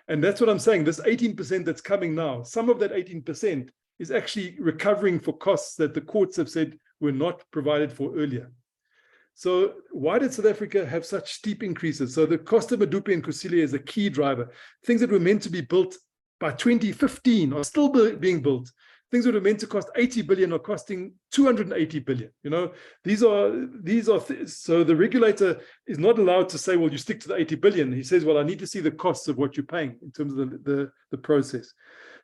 Speaker 4: And that's what I'm saying. This 18% that's coming now, some of that 18% is actually recovering for costs that the courts have said were not provided for earlier. So why did South Africa have such steep increases? So the cost of Medupi and Kusile is a key driver. Things that were meant to be built by 2015 are still being built. Things that were meant to cost 80 billion are costing 280 billion. You know, these are so the regulator is not allowed to say, well, you stick to the 80 billion. He says, well, I need to see the costs of what you're paying in terms of the process.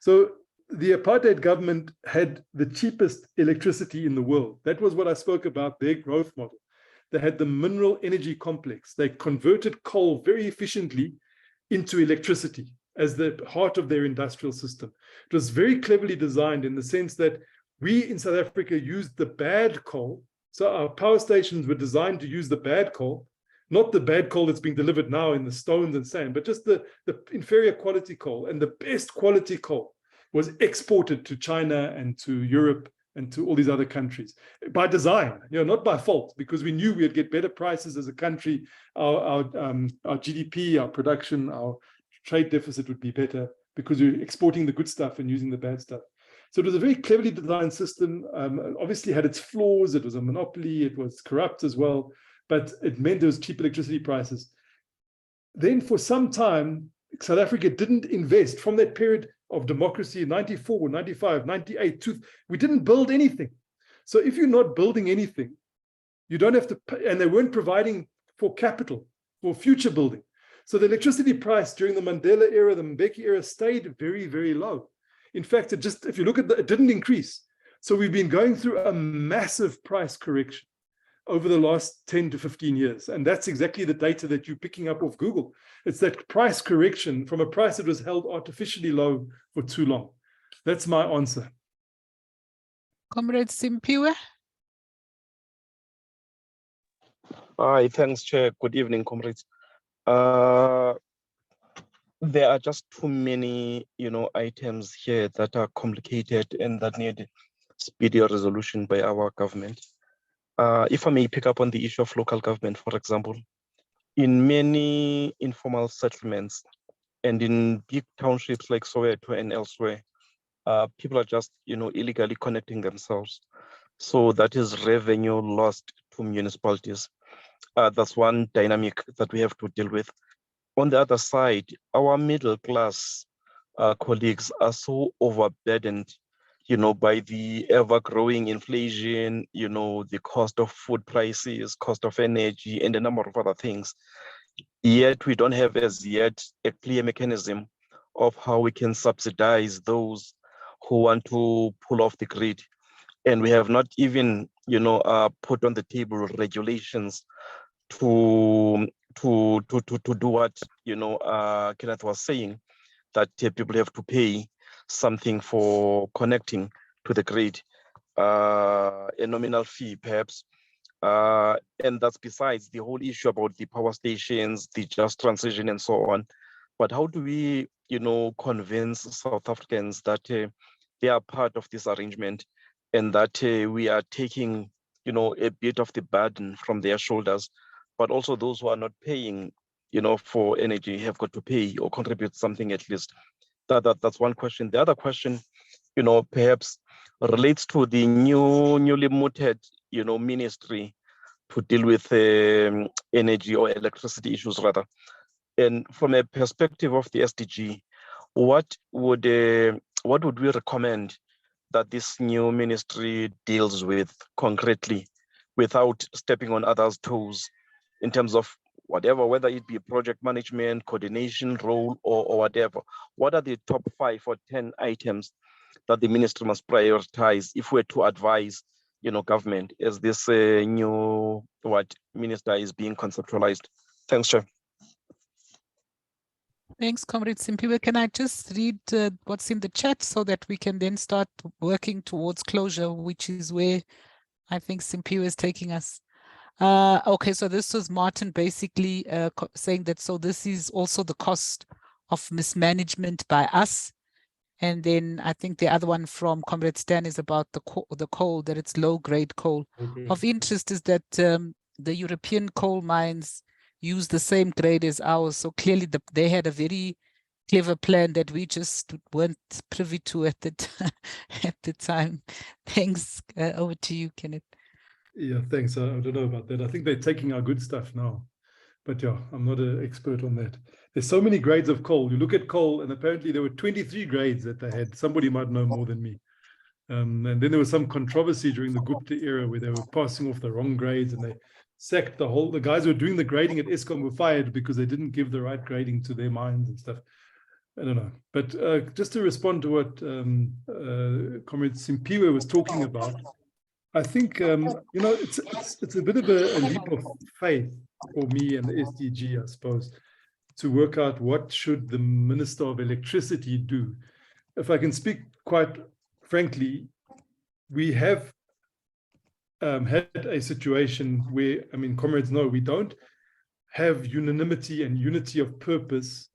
Speaker 4: So the apartheid government had the cheapest electricity in the world. That was what I spoke about, their growth model. They had the mineral energy complex. They converted coal very efficiently into electricity as the heart of their industrial system. It was very cleverly designed in the sense that we in South Africa used the bad coal. So our power stations were designed to use the bad coal, not the bad coal that's being delivered now in the stones and sand, but just the inferior quality coal. And the best quality coal was exported to China and to Europe and to all these other countries by design, not by fault, because we knew we'd get better prices as a country. Our GDP, our production, our trade deficit would be better because we're exporting the good stuff and using the bad stuff. So it was a very cleverly designed system. Obviously had its flaws. It was a monopoly. It was corrupt as well, but it meant there was cheap electricity prices. Then for some time, South Africa didn't invest from that period of democracy, 94, 95, 98, we didn't build anything. So if you're not building anything, you don't have to pay, and they weren't providing for capital, for future building. So the electricity price during the Mandela era, the Mbeki era stayed very, very low. In fact, if you look at it didn't increase. So we've been going through a massive price correction over the last 10 to 15 years. And that's exactly the data that you're picking up off Google. It's that price correction from a price that was held artificially low for too long. That's my answer.
Speaker 1: Comrade Simpiwe.
Speaker 7: Hi, thanks, Chair. Good evening, comrades. There are just too many, items here that are complicated and that need speedier resolution by our government. If I may pick up on the issue of local government, for example, in many informal settlements and in big townships like Soweto and elsewhere, people are just, illegally connecting themselves. So that is revenue lost to municipalities. That's one dynamic that we have to deal with. On the other side, our middle class colleagues are so overburdened, by the ever-growing inflation, the cost of food prices, cost of energy, and a number of other things. Yet we don't have as yet a clear mechanism of how we can subsidize those who want to pull off the grid. And we have not even, put on the table regulations to do what, Kenneth was saying, that people have to pay something for connecting to the grid, a nominal fee perhaps. And that's besides the whole issue about the power stations, the just transition and so on. But how do we, convince South Africans that they are part of this arrangement and that we are taking, a bit of the burden from their shoulders, but also those who are not paying, for energy have got to pay or contribute something at least. That's one question. The other question, perhaps relates to the newly mooted, ministry to deal with energy or electricity issues rather. And from a perspective of the SDG, what would we recommend that this new ministry deals with concretely without stepping on others' toes in terms of whatever, whether it be project management, coordination role, or whatever? What are the top 5 or 10 items that the ministry must prioritize if we're to advise, government as this new minister is being conceptualized? Thanks, Chair.
Speaker 1: Thanks, Comrade Simpiwe. Can I just read what's in the chat so that we can then start working towards closure, which is where I think Simpiwe is taking us. Okay, so this was Martin basically saying that, so this is also the cost of mismanagement by us. And then I think the other one from Comrade Stan is about the coal, that it's low-grade coal.
Speaker 4: Okay.
Speaker 1: Of interest is that the European coal mines use the same grade as ours. So clearly they had a very clever plan that we just weren't privy to at the, at the time. Thanks. Over to you, Kenneth.
Speaker 4: Yeah, thanks. I don't know about that. I think they're taking our good stuff now. But yeah, I'm not an expert on that. There's so many grades of coal. You look at coal, and apparently there were 23 grades that they had. Somebody might know more than me. And then there was some controversy during the Gupta era where they were passing off the wrong grades, and they sacked the guys who were doing the grading at Eskom were fired because they didn't give the right grading to their mines and stuff. I don't know. But just to respond to what Comrade Simpiwe was talking about, I think, it's a bit of a leap of faith for me and the SDG, I suppose, to work out what should the Minister of Electricity do. If I can speak quite frankly, we have had a situation where, I mean, comrades know we don't have unanimity and unity of purpose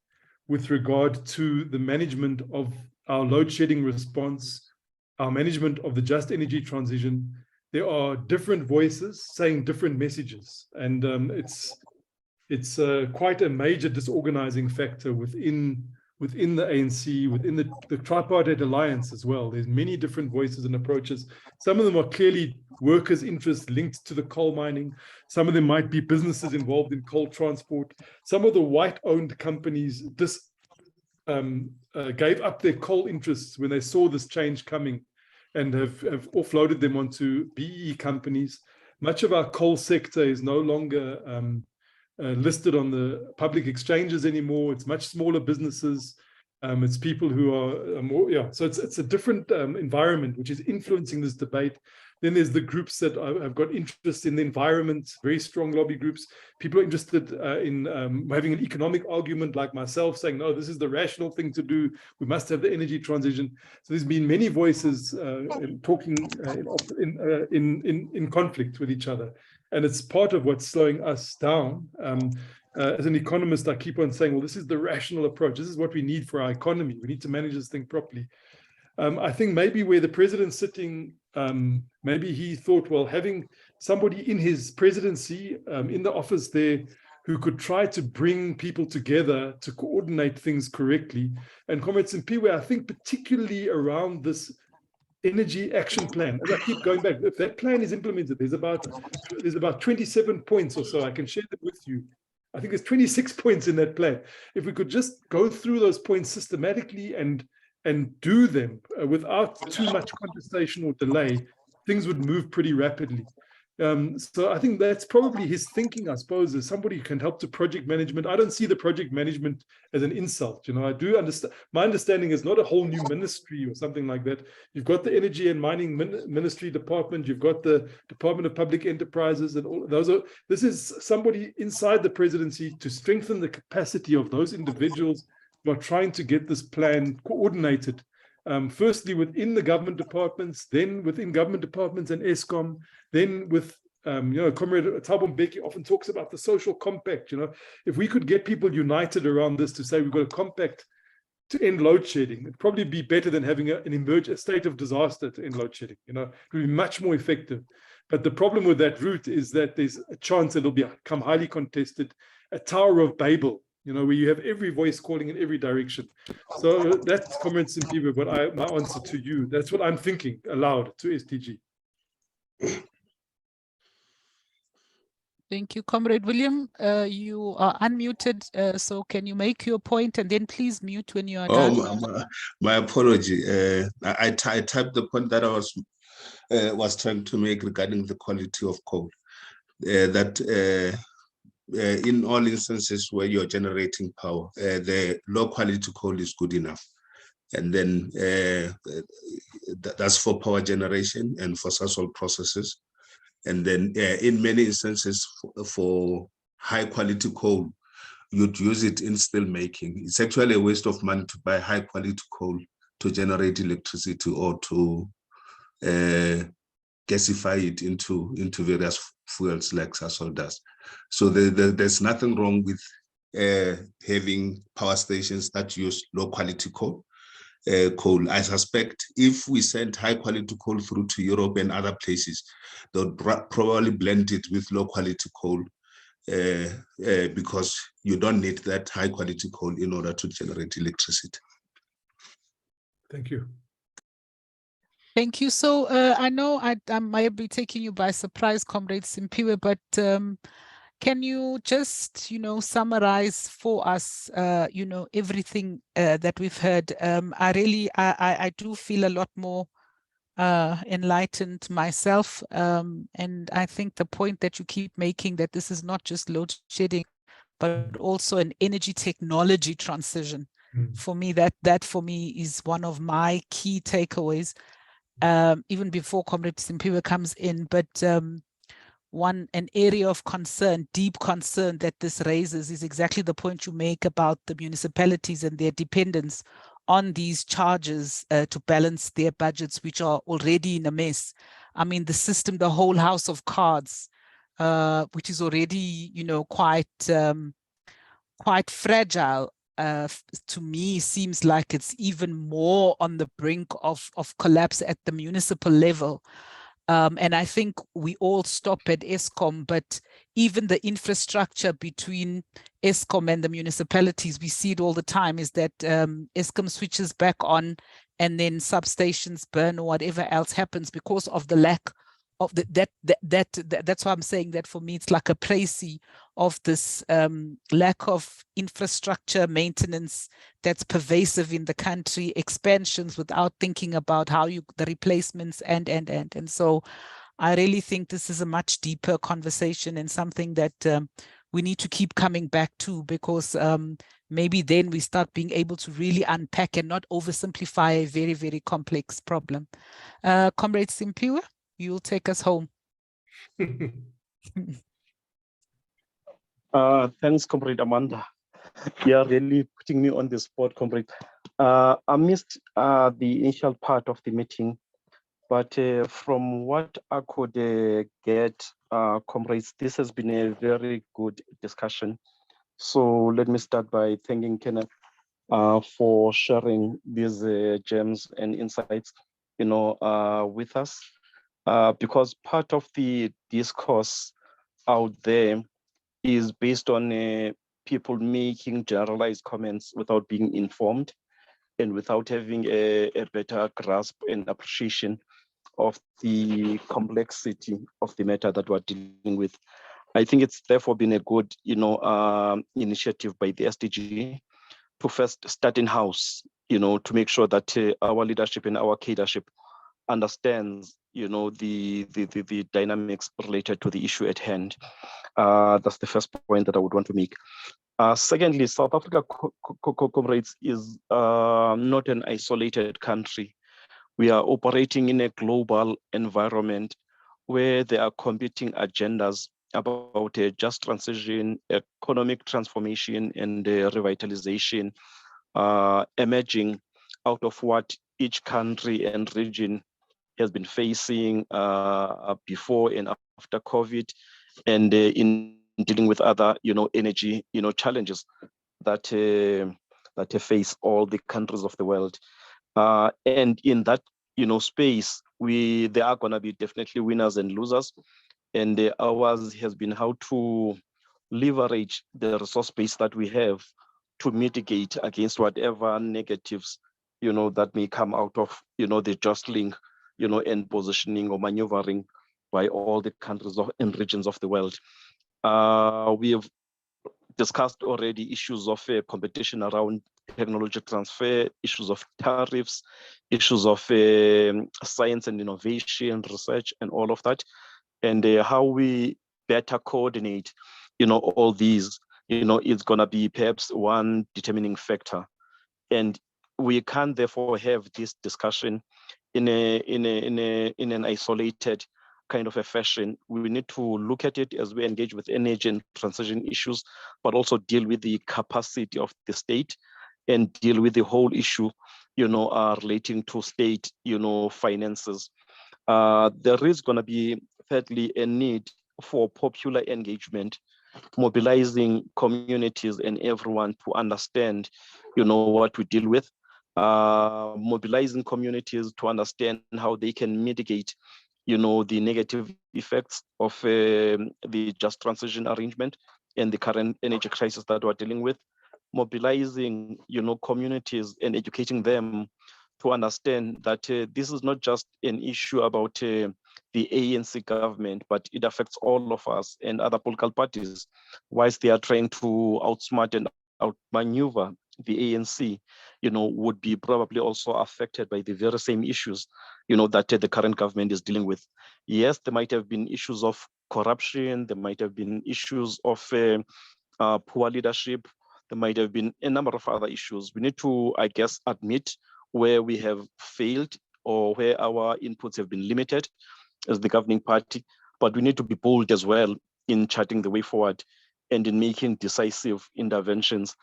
Speaker 4: with regard to the management of our load shedding response, our management of the just energy transition. There are different voices saying different messages, and it's quite a major disorganizing factor within the ANC, within the tripartite alliance as well. There's many different voices and approaches. Some of them are clearly workers' interests linked to the coal mining. Some of them might be businesses involved in coal transport. Some of the white-owned companies gave up their coal interests when they saw this change coming, and have offloaded them onto BEE companies. Much of our coal sector is no longer listed on the public exchanges anymore. It's much smaller businesses. It's people who are more, so it's a different environment which is influencing this debate. Then there's the groups that have got interest in the environment, very strong lobby groups. People are interested in having an economic argument like myself, saying, no, this is the rational thing to do. We must have the energy transition. So there's been many voices talking in conflict with each other. And it's part of what's slowing us down. As an economist, I keep on saying, well, this is the rational approach. This is what we need for our economy. We need to manage this thing properly. I think maybe where the president's sitting, maybe he thought, well, having somebody in his presidency, in the office there, who could try to bring people together to coordinate things correctly. And Comrade Simpiwe, I think particularly around this energy action plan, as I keep going back, if that plan is implemented, there's about 27 points or so. I can share them with you. I think there's 26 points in that plan. If we could just go through those points systematically and do them without too much contestation or delay, things would move pretty rapidly. So I think that's probably his thinking, I suppose, as somebody who can help to project management. I don't see the project management as an insult. I do understand. My understanding is not a whole new ministry or something like that. You've got the Energy and Mining Ministry Department. You've got the Department of Public Enterprises, and all those are. This is somebody inside the presidency to strengthen the capacity of those individuals who are trying to get this plan coordinated. Firstly, within the government departments, then within government departments and Eskom, then with, Comrade Thabo Mbeki often talks about the social compact. If we could get people united around this to say we've got a compact to end load shedding, it'd probably be better than having a state of disaster to end load shedding. It would be much more effective. But the problem with that route is that there's a chance it'll become highly contested, a Tower of Babel, where you have every voice calling in every direction. So that's comments in people, but my answer to you, that's what I'm thinking aloud to SDG.
Speaker 1: Thank you, Comrade William. You are unmuted, so can you make your point and then please mute when you are done?
Speaker 5: My apology. I typed the point that I was trying to make regarding the quality of coal. In all instances where you're generating power, the low quality coal is good enough. And then that's for power generation and for social processes. And then in many instances for high quality coal, you'd use it in steel making. It's actually a waste of money to buy high quality coal to generate electricity or to gasify it into various fuels like Sasol does. So there's nothing wrong with having power stations that use low quality coal. I suspect if we send high quality coal through to Europe and other places, they'll probably blend it with low quality coal because you don't need that high quality coal in order to generate electricity.
Speaker 4: Thank you.
Speaker 1: Thank you. So I know I might be taking you by surprise, Comrade Simpiwe, but can you just, summarize for us, everything that we've heard? I do feel a lot more enlightened myself. And I think the point that you keep making, that this is not just load shedding, but also an energy technology transition. For me, that for me is one of my key takeaways, even before Comrade Simpiwe comes in. But an area of concern, deep concern that this raises is exactly the point you make about the municipalities and their dependence on these charges to balance their budgets, which are already in a mess. I mean, the system, the whole house of cards, which is already, quite fragile, to me seems like it's even more on the brink of collapse at the municipal level. And I think we all stop at Eskom, but even the infrastructure between Eskom and the municipalities, we see it all the time, is that Eskom switches back on and then substations burn or whatever else happens because of the lack of that's why I'm saying that for me, it's like a précis of this lack of infrastructure maintenance that's pervasive in the country, expansions without thinking about how the replacements and so I really think this is a much deeper conversation and something that we need to keep coming back to, because maybe then we start being able to really unpack and not oversimplify a very, very complex problem. Comrade Simpiwe, you'll take us home.
Speaker 7: Thanks, Comrade Amanda. You're really putting me on the spot, Comrade. I missed the initial part of the meeting, but from what I could get, comrades, this has been a very good discussion. So let me start by thanking Kenneth for sharing these gems and insights, with us, because part of the discourse out there is based on people making generalized comments without being informed and without having a better grasp and appreciation of the complexity of the matter that we're dealing with. I think it's therefore been a good, initiative by the SDG to first start in-house, to make sure that our leadership and our cadership understands, the dynamics related to the issue at hand. That's the first point that I would want to make. Secondly, South Africa, comrades, is not an isolated country. We are operating in a global environment where there are competing agendas about a just transition, economic transformation, and revitalization emerging out of what each country and region has been facing before and after COVID, and in dealing with other, energy, challenges that face all the countries of the world. And in that, space, there are going to be definitely winners and losers. And ours has been how to leverage the resource base that we have to mitigate against whatever negatives, that may come out of, the jostling, and positioning or maneuvering by all the countries and regions of the world. We have discussed already issues of competition around technology transfer, issues of tariffs, issues of science and innovation, research, and all of that, and how we better coordinate, all these, is going to be perhaps one determining factor. And we can't therefore have this discussion in an isolated kind of a fashion. We need to look at it as we engage with energy and transition issues, but also deal with the capacity of the state and deal with the whole issue, relating to state, finances. There is going to be, thirdly, a need for popular engagement, mobilizing communities and everyone to understand, what we deal with, mobilizing communities to understand how they can mitigate, the negative effects of the just transition arrangement and the current energy crisis that we're dealing with, mobilizing, communities and educating them to understand that this is not just an issue about the ANC government, but it affects all of us and other political parties. Whilst they are trying to outsmart and outmaneuver the ANC, would be probably also affected by the very same issues, that the current government is dealing with. Yes, there might have been issues of corruption, there might have been issues of poor leadership, there might have been a number of other issues. We need to, I guess, admit where we have failed or where our inputs have been limited as the governing party, but we need to be bold as well in charting the way forward and in making decisive interventions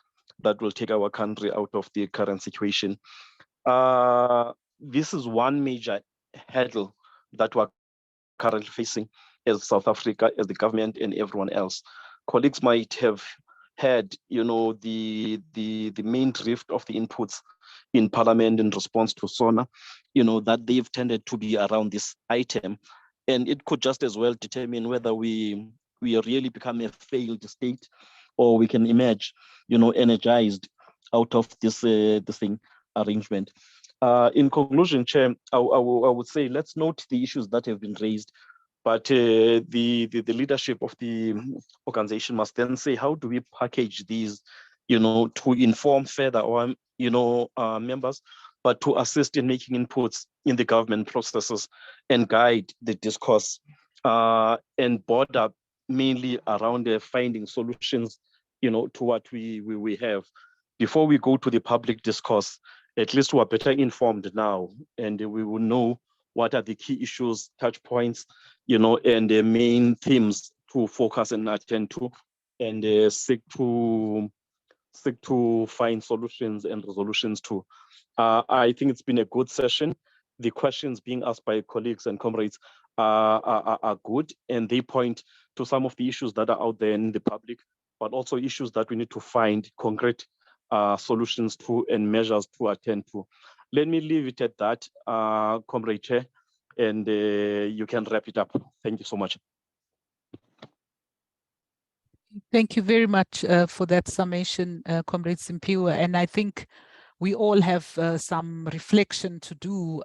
Speaker 7: that will take our country out of the current situation. This is one major hurdle that we're currently facing as South Africa, as the government and everyone else. Colleagues might have had, the main drift of the inputs in Parliament in response to SONA, that they've tended to be around this item. And it could just as well determine whether we really become a failed state or we can emerge, energized out of this thing arrangement. In conclusion, Chair, I would say let's note the issues that have been raised, but the leadership of the organization must then say, how do we package these, to inform further our, members, but to assist in making inputs in the government processes and guide the discourse and border mainly around finding solutions, to what we have. Before we go to the public discourse, at least we're better informed now, and we will know what are the key issues, touch points, and the main themes to focus and attend to, and seek to find solutions and resolutions to. I think it's been a good session. The questions being asked by colleagues and comrades are good, and they point to some of the issues that are out there in the public, but also issues that we need to find concrete solutions to and measures to attend to. Let me leave it at that, Comrade Chair, and you can wrap it up. Thank you so much.
Speaker 1: Thank you very much for that summation, Comrade Simpiwe. And I think we all have some reflection to do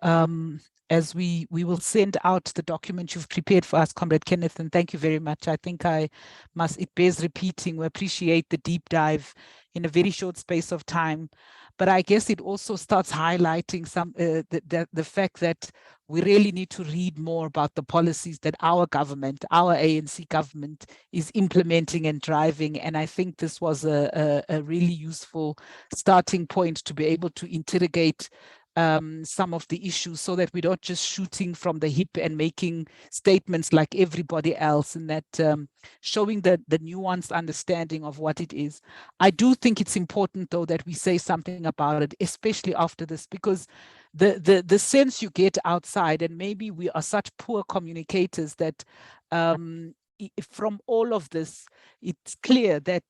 Speaker 1: as we will send out the document you've prepared for us, Comrade Kenneth, and thank you very much. I think it bears repeating. We appreciate the deep dive in a very short space of time. But I guess it also starts highlighting the fact that we really need to read more about the policies that our government, our ANC government, is implementing and driving. And I think this was a really useful starting point to be able to interrogate some of the issues so that we're not just shooting from the hip and making statements like everybody else, and that showing the nuanced understanding of what it is. I do think it's important, though, that we say something about it, especially after this, because the sense you get outside, and maybe we are such poor communicators that from all of this, it's clear that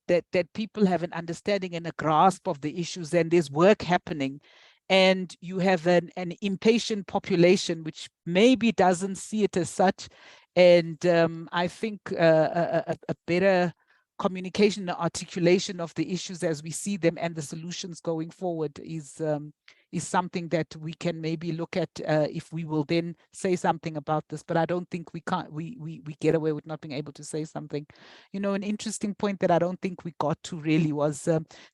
Speaker 1: people have an understanding and a grasp of the issues, and there's work happening. And you have an impatient population which maybe doesn't see it as such. And I think a better communication and articulation of the issues as we see them and the solutions going forward is something that we can maybe look at if we will then say something about this. But I don't think we get away with not being able to say something. An interesting point that I don't think we got to really was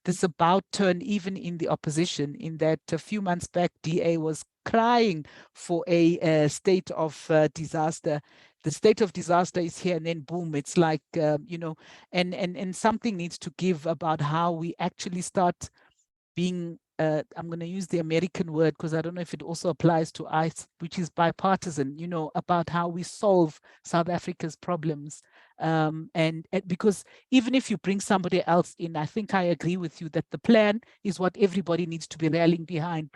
Speaker 1: this about turn even in the opposition, in that a few months back, DA was crying for a state of disaster. The state of disaster is here, and then boom, it's like, and something needs to give about how we actually start being, I'm going to use the American word because I don't know if it also applies to us, which is bipartisan, about how we solve South Africa's problems. And because even if you bring somebody else in, I think I agree with you that the plan is what everybody needs to be rallying behind.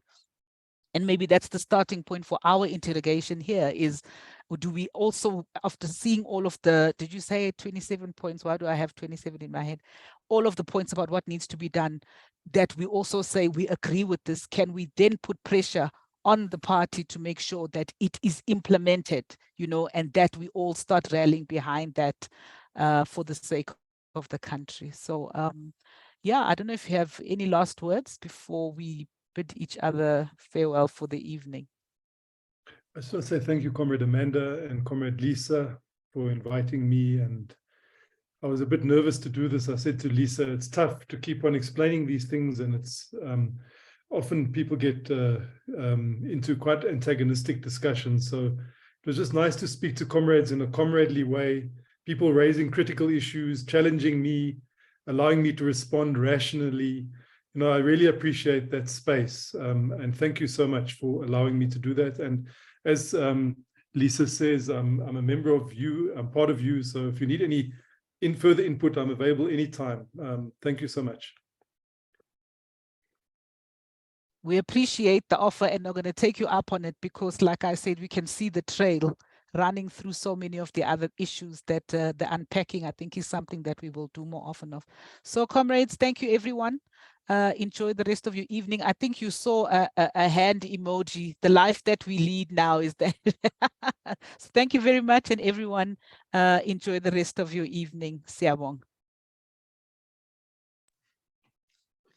Speaker 1: And maybe that's the starting point for our interrogation here is, Or do we also, after seeing all of the, did you say 27 points? Why do I have 27 in my head? All of the points about what needs to be done, that we also say we agree with this. Can we then put pressure on the party to make sure that it is implemented, you know, and that we all start rallying behind that for the sake of the country? So yeah, I don't know if you have any last words before we bid each other farewell for the evening.
Speaker 4: I just want to say thank you, Comrade Amanda and Comrade Lisa, for inviting me. And I was a bit nervous to do this. I said to Lisa, it's tough to keep on explaining these things, and it's often people get into quite antagonistic discussions. So it was just nice to speak to comrades in a comradely way, people raising critical issues, challenging me, allowing me to respond rationally. You know, I really appreciate that space. And thank you so much for allowing me to do that. And as Lisa says, I'm a member of you, I'm part of you. So if you need any further input, I'm available anytime. Thank you so much.
Speaker 1: We appreciate the offer, and I'm going to take you up on it because, like I said, we can see the trail running through so many of the other issues that the unpacking, I think, is something that we will do more often of. So, comrades, thank you, everyone. Enjoy the rest of your evening. I think you saw a hand emoji. The life that we lead now is that. So thank you very much, and everyone, enjoy the rest of your evening. Siyabong.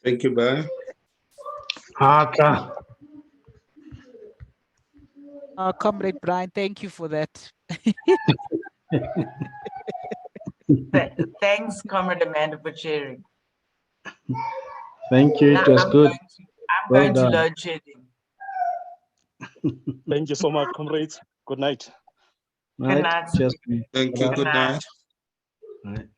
Speaker 5: Thank you, bye.
Speaker 1: Comrade Brian, thank you for that.
Speaker 2: Thanks, Comrade Amanda, for sharing.
Speaker 8: Thank you. It was good.
Speaker 2: I'm
Speaker 8: Well
Speaker 2: going to
Speaker 8: done.
Speaker 2: load shedding.
Speaker 7: Thank you so much, comrades. Good night.
Speaker 8: Right.
Speaker 2: night.
Speaker 8: Cheers.
Speaker 5: Thank you. Good night.
Speaker 8: Right.